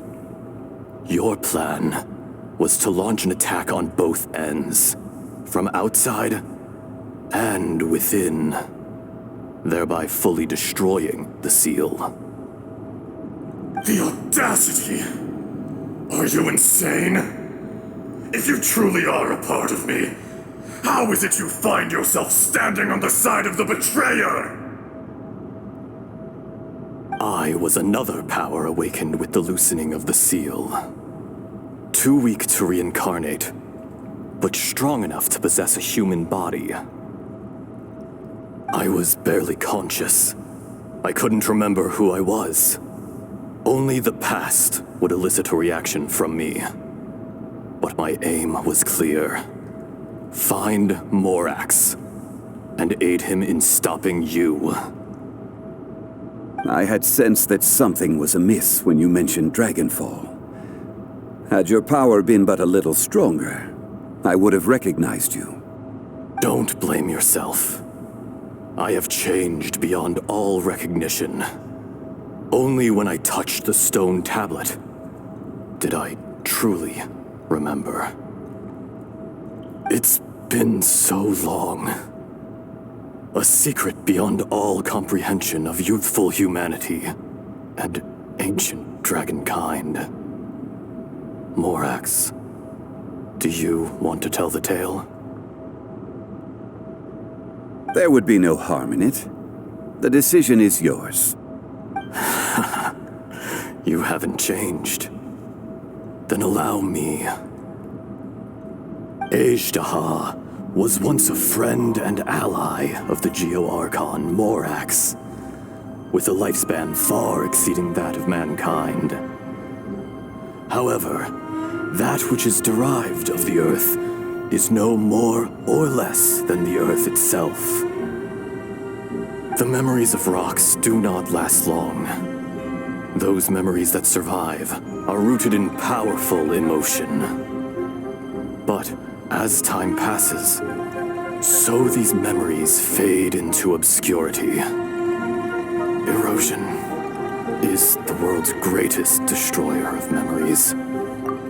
Your plan was to launch an attack on both ends, from outside and within, thereby fully destroying the seal. The audacity! Are you insane? If you truly are a part of me, how is it you find yourself standing on the side of the betrayer? I was another power awakened with the loosening of the seal. Too weak to reincarnate, but strong enough to possess a human body. I was barely conscious. I couldn't remember who I was. Only the past would elicit a reaction from me. But my aim was clear. Find Morax, and aid him in stopping you. I had sensed that something was amiss when you mentioned Dragonfall. Had your power been but a little stronger, I would have recognized you. Don't blame yourself. I have changed beyond all recognition. Only when I touched the stone tablet did I truly remember. It's been so long. A secret beyond all comprehension of youthful humanity and ancient dragonkind. Morax, do you want to tell the tale? There would be no harm in it. The decision is yours. You haven't changed. Then allow me. Ejdaha was once a friend and ally of the Geo-Archon Morax, with a lifespan far exceeding that of mankind. However, that which is derived of the Earth is no more or less than the Earth itself. The memories of rocks do not last long. Those memories that survive are rooted in powerful emotion. But as time passes, so these memories fade into obscurity. Erosion is the world's greatest destroyer of memories.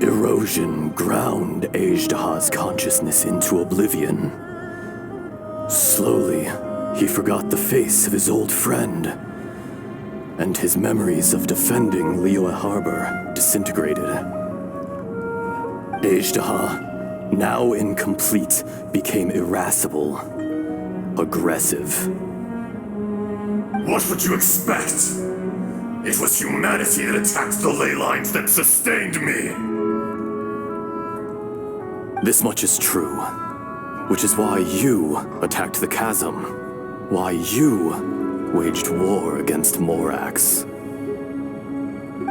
Erosion ground Ejdaha's consciousness into oblivion. Slowly, he forgot the face of his old friend, and his memories of defending Liyue Harbor disintegrated. Ejdaha, now incomplete, became irascible, aggressive. What would you expect? It was humanity that attacked the ley lines that sustained me. This much is true, which is why you attacked the chasm, why you waged war against Morax.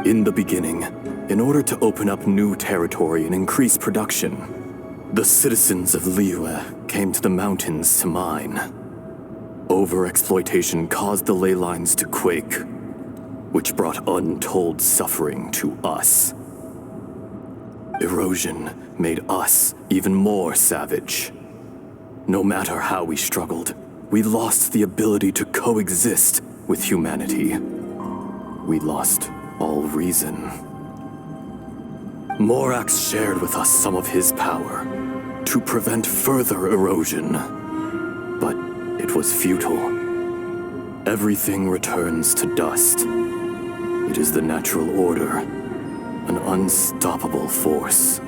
In the beginning, in order to open up new territory and increase production, the citizens of Liyue came to the mountains to mine. Overexploitation caused the ley lines to quake, which brought untold suffering to us. Erosion made us even more savage. No matter how we struggled, we lost the ability to coexist with humanity. We lost all reason. Morax shared with us some of his power to prevent further erosion, but it was futile. Everything returns to dust. It is the natural order, an unstoppable force.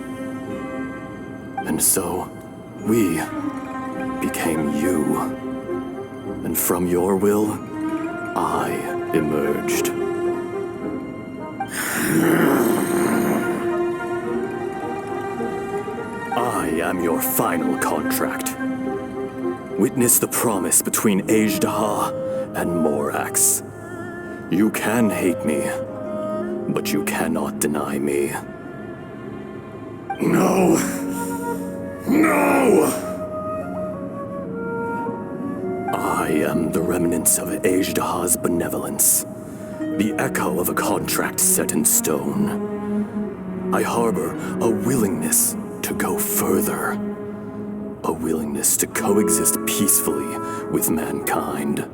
And so, we became you. And from your will, I emerged. I am your final contract. Witness the promise between Ejdaha and Morax. You can hate me, but you cannot deny me. No! No! I am the remnants of Ejdaha's benevolence, the echo of a contract set in stone. I harbor a willingness to go further, a willingness to coexist peacefully with mankind.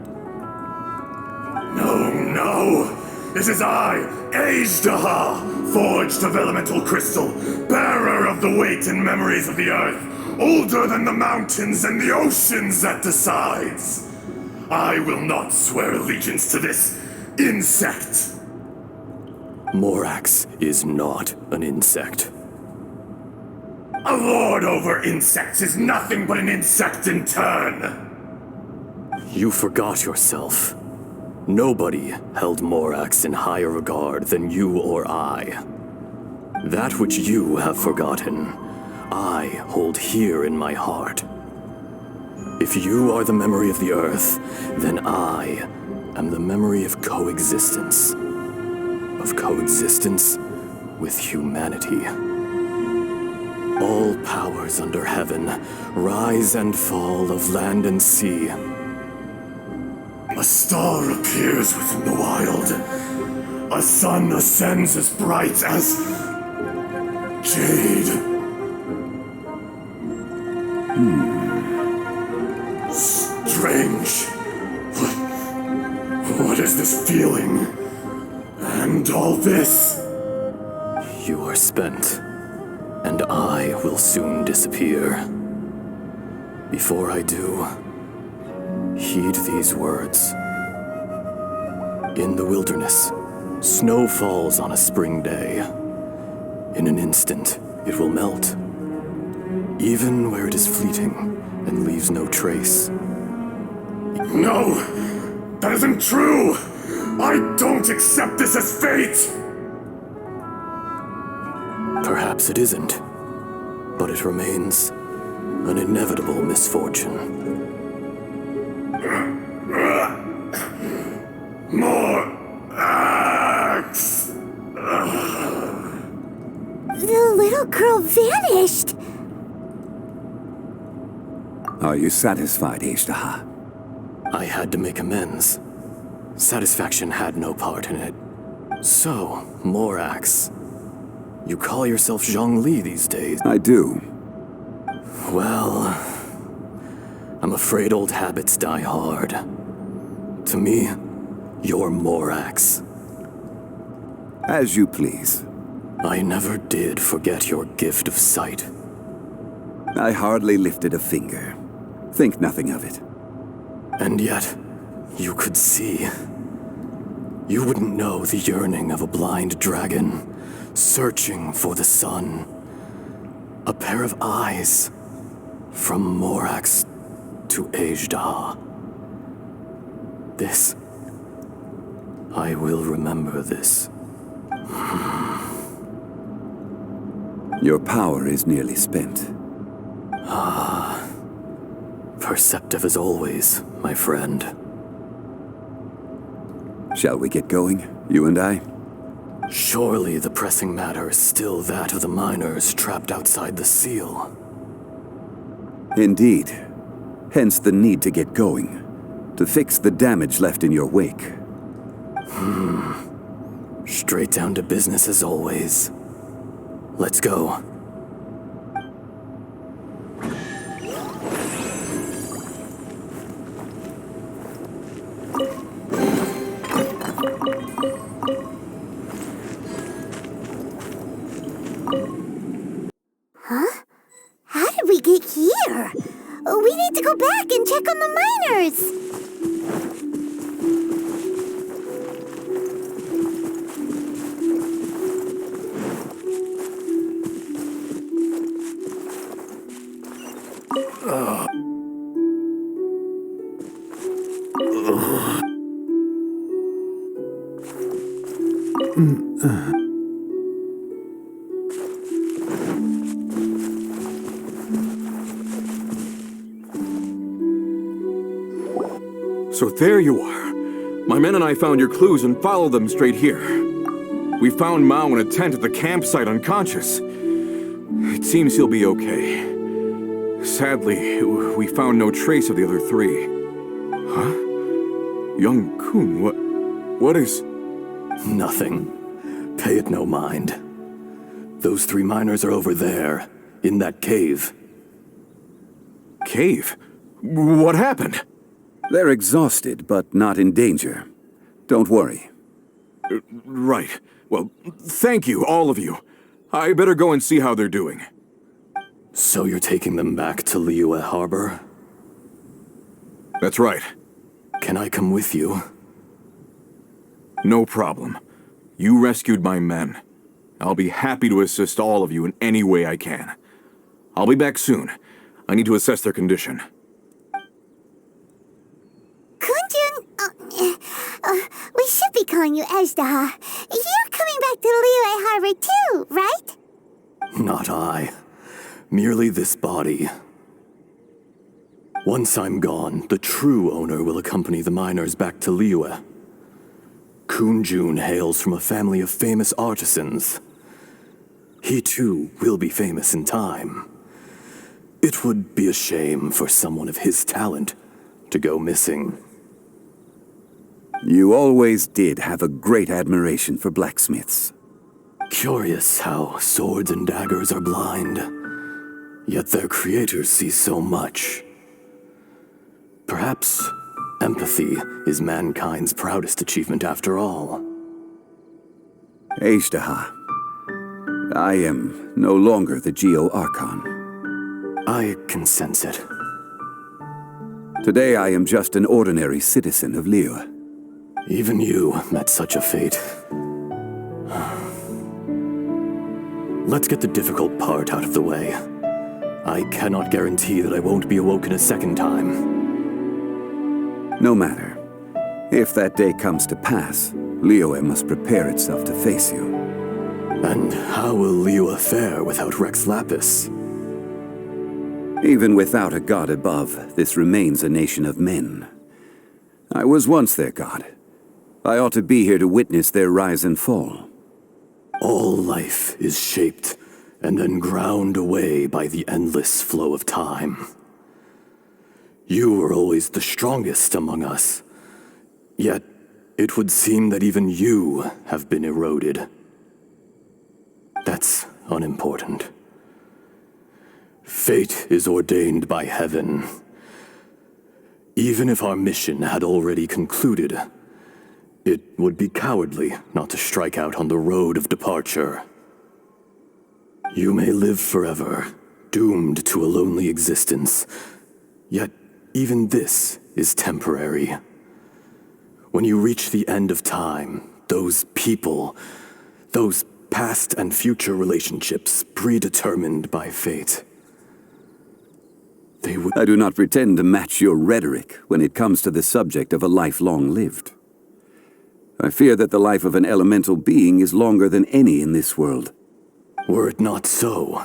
No, no! It is I, Ejdaha, forged of elemental crystal, bearer of the weight and memories of the earth, older than the mountains and the oceans that decides. I will not swear allegiance to this insect. Morax is not an insect. A lord over insects is nothing but an insect in turn. You forgot yourself. Nobody held Morax in higher regard than you or I. That which you have forgotten, I hold here in my heart. If you are the memory of the Earth, then I am the memory of coexistence. Of coexistence with humanity. All powers under heaven, rise and fall of land and sea. A star appears within the wild. A sun ascends as bright as jade. Strange. What is this feeling? And all this? You are spent, and I will soon disappear. Before I do, heed these words. In the wilderness, snow falls on a spring day. In an instant, it will melt, even where it is fleeting and leaves no trace. No! That isn't true! I don't accept this as fate! Perhaps it isn't, but it remains an inevitable misfortune. More axe! The little girl vanished! Are you satisfied, Ishtaha? I had to make amends. Satisfaction had no part in it. So, Morax, you call yourself Zongli these days? I do. Well, I'm afraid old habits die hard. To me, you're Morax. As you please. I never did forget your gift of sight. I hardly lifted a finger. Think nothing of it. And yet, you could see. You wouldn't know the yearning of a blind dragon, searching for the sun. A pair of eyes, from Morax to Ejdah. This, I will remember this. Your power is nearly spent. Perceptive as always, my friend. Shall we get going, you and I? Surely the pressing matter is still that of the miners trapped outside the seal. Indeed. Hence the need to get going. To fix the damage left in your wake. Straight down to business as always. Let's go. How did we get here? We need to go back and check on the miners. So there you are. My men and I found your clues and followed them straight here. We found Mao in a tent at the campsite unconscious. It seems he'll be okay. Sadly, we found no trace of the other three. Huh? Young Kun, what is... Nothing. Pay it no mind. Those three miners are over there, in that cave. Cave? What happened? They're exhausted, but not in danger. Don't worry. Right. Well, thank you, all of you. I better go and see how they're doing. So you're taking them back to Liyue Harbor? That's right. Can I come with you? No problem. You rescued my men. I'll be happy to assist all of you in any way I can. I'll be back soon. I need to assess their condition. Kunjun, calling you Ezdaha. You're coming back to Liyue Harbor too, right? Not I. Merely this body. Once I'm gone, the true owner will accompany the miners back to Liyue. Kunjun hails from a family of famous artisans. He too will be famous in time. It would be a shame for someone of his talent to go missing. You always did have a great admiration for blacksmiths. Curious how swords and daggers are blind, yet their creators see so much. Perhaps empathy is mankind's proudest achievement after all. Ezdaha, I am no longer the Geo-Archon. I can sense it. Today I am just an ordinary citizen of Liyue. Even you met such a fate. Let's get the difficult part out of the way. I cannot guarantee that I won't be awoken a second time. No matter. If that day comes to pass, Liyue must prepare itself to face you. And how will Liyue fare without Rex Lapis? Even without a god above, this remains a nation of men. I was once their god. I ought to be here to witness their rise and fall. All life is shaped and then ground away by the endless flow of time. You were always the strongest among us. Yet, it would seem that even you have been eroded. That's unimportant. Fate is ordained by heaven. Even if our mission had already concluded, it would be cowardly not to strike out on the road of departure. You may live forever, doomed to a lonely existence. Yet, even this is temporary. When you reach the end of time, those people, those past and future relationships predetermined by fate, they would... I do not pretend to match your rhetoric when it comes to the subject of a life long lived. I fear that the life of an elemental being is longer than any in this world. Were it not so,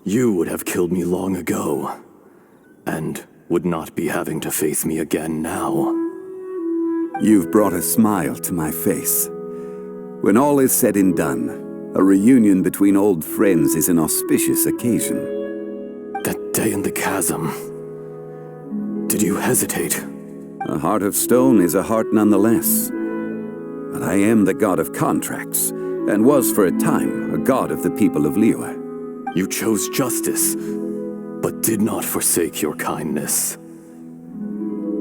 you would have killed me long ago, and would not be having to face me again now. You've brought a smile to my face. When all is said and done, a reunion between old friends is an auspicious occasion. That day in the chasm, did you hesitate? A heart of stone is a heart nonetheless. But I am the god of contracts, and was for a time a god of the people of Liyue. You chose justice, but did not forsake your kindness.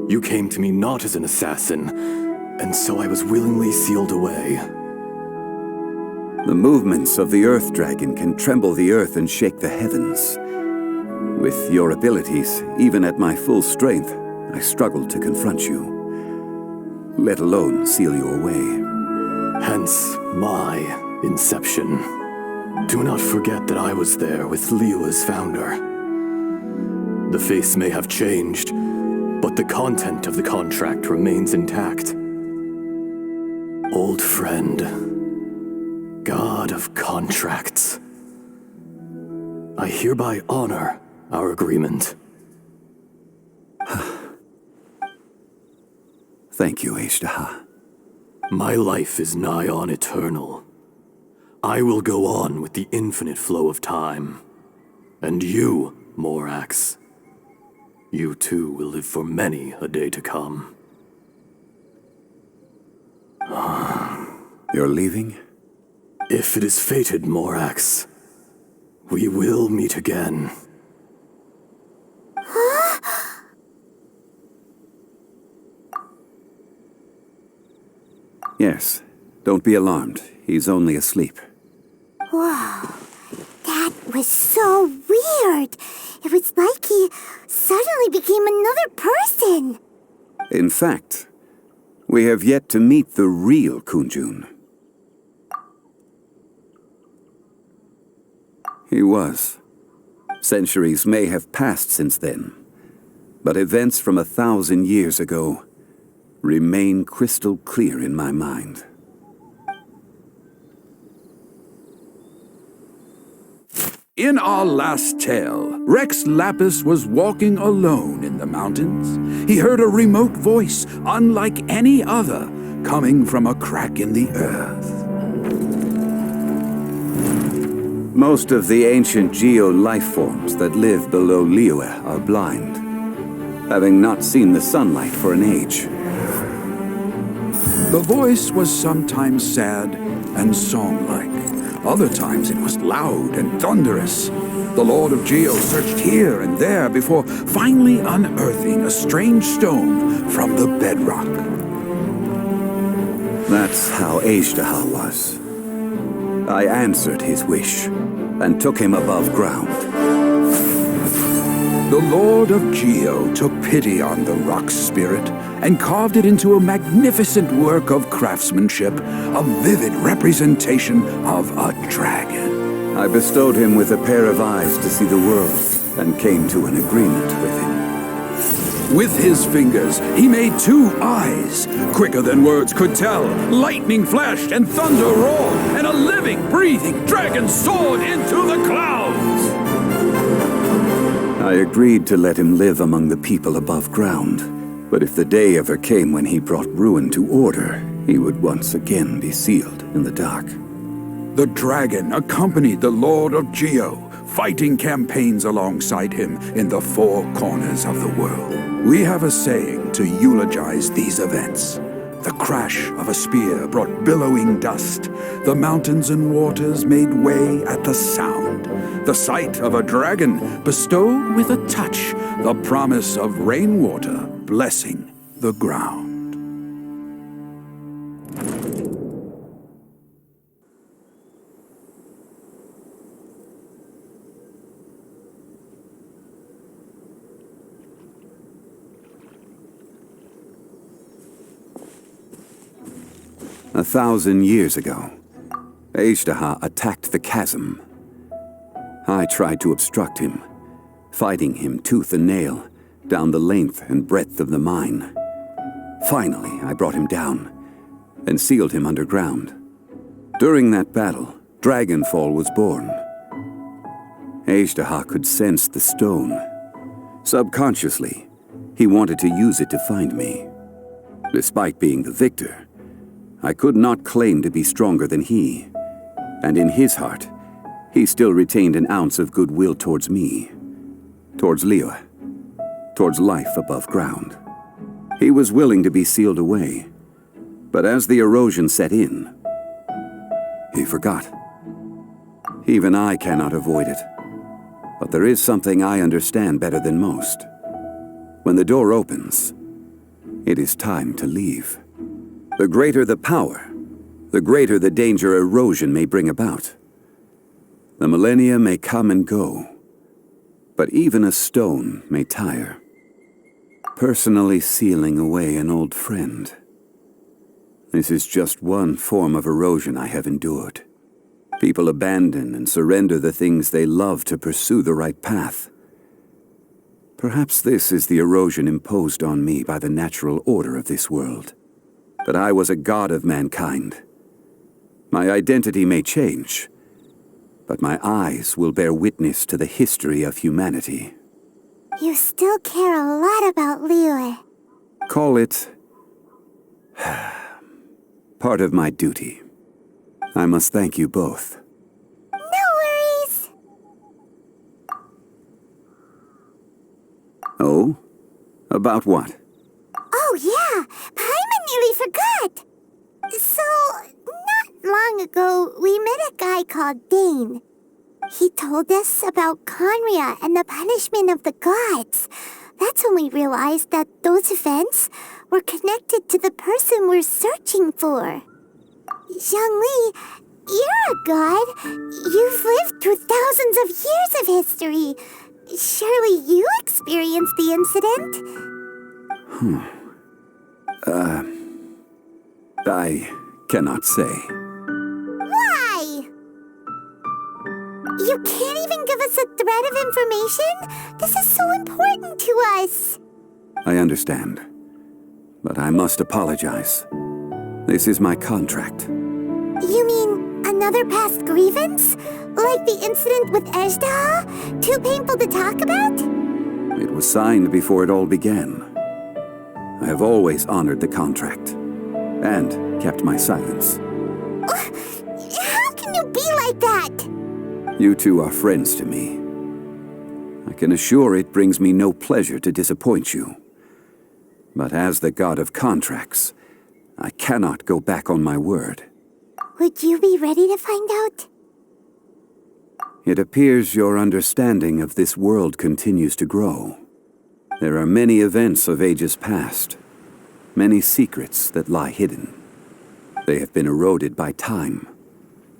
You came to me not as an assassin, and so I was willingly sealed away. The movements of the Earth Dragon can tremble the earth and shake the heavens. With your abilities, even at my full strength, I struggled to confront you, let alone seal you away. Hence my inception. Do not forget that I was there with Liyue's founder. The face may have changed, but the content of the contract remains intact. Old friend, god of contracts, I hereby honor our agreement. Thank you, Ezdaha. My life is nigh on eternal. I will go on with the infinite flow of time. And you, Morax, you too will live for many a day to come. You're leaving? If it is fated, Morax, we will meet again. Yes. Don't be alarmed. He's only asleep. Whoa. That was so weird. It was like he suddenly became another person. In fact, we have yet to meet the real Kunjun. He was. Centuries may have passed since then, but events from 1,000 years ago remain crystal clear in my mind. In our last tale, Rex Lapis was walking alone in the mountains. He heard a remote voice, unlike any other, coming from a crack in the earth. Most of the ancient geo-life forms that live below Liyue are blind, having not seen the sunlight for an age. The voice was sometimes sad and song-like. Other times it was loud and thunderous. The Lord of Geo searched here and there before finally unearthing a strange stone from the bedrock. That's how Azhdaha was. I answered his wish and took him above ground. The Lord of Geo took pity on the rock spirit and carved it into a magnificent work of craftsmanship, a vivid representation of a dragon. I bestowed him with a pair of eyes to see the world and came to an agreement with him. With his fingers, he made 2 eyes, quicker than words could tell. Lightning flashed and thunder roared, and a living, breathing dragon soared into the clouds. I agreed to let him live among the people above ground, but if the day ever came when he brought ruin to order, he would once again be sealed in the dark. The dragon accompanied the Lord of Geo, fighting campaigns alongside him in the 4 corners of the world. We have a saying to eulogize these events. The crash of a spear brought billowing dust. The mountains and waters made way at the sound. The sight of a dragon bestowed with a touch the promise of rainwater blessing the ground. 1,000 years ago, Azhdaha attacked the chasm. I tried to obstruct him, fighting him tooth and nail down the length and breadth of the mine. Finally, I brought him down and sealed him underground. During that battle, Dragonfall was born. Azhdaha could sense the stone. Subconsciously, he wanted to use it to find me. Despite being the victor, I could not claim to be stronger than he, and in his heart, he still retained an ounce of goodwill towards me, towards Liyue, towards life above ground. He was willing to be sealed away, but as the erosion set in, he forgot. Even I cannot avoid it, but there is something I understand better than most. When the door opens, it is time to leave. The greater the power, the greater the danger erosion may bring about. The millennia may come and go, but even a stone may tire. Personally sealing away an old friend. This is just one form of erosion I have endured. People abandon and surrender the things they love to pursue the right path. Perhaps this is the erosion imposed on me by the natural order of this world. That I was a god of mankind. My identity may change, but my eyes will bear witness to the history of humanity. You still care a lot about Liyue. Call it part of my duty. I must thank you both. No worries. Oh? About what? Oh yeah, Paimon nearly forgot. So, not long ago, we met a guy called Dane. He told us about Conria and the punishment of the gods. That's when we realized that those events were connected to the person we're searching for. Zhongli, you're a god. You've lived through thousands of years of history. Surely you experienced the incident? I cannot say. Why? You can't even give us a thread of information? This is so important to us. I understand, but I must apologize. This is my contract. You mean another past grievance? Like the incident with Ejda? Too painful to talk about? It was signed before it all began. I have always honored the contract. And kept my silence. How can you be like that? You two are friends to me. I can assure it brings me no pleasure to disappoint you. But as the god of contracts, I cannot go back on my word. Would you be ready to find out? It appears your understanding of this world continues to grow. There are many events of ages past, many secrets that lie hidden. They have been eroded by time,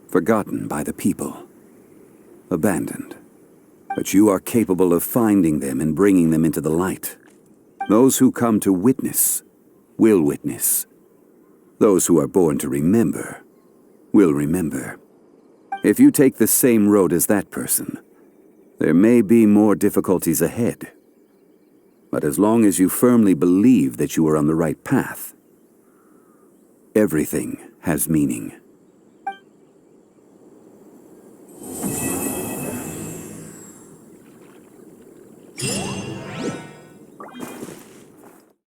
forgotten by the people, abandoned. But you are capable of finding them and bringing them into the light. Those who come to witness will witness. Those who are born to remember will remember. If you take the same road as that person, there may be more difficulties ahead. But as long as you firmly believe that you are on the right path, everything has meaning.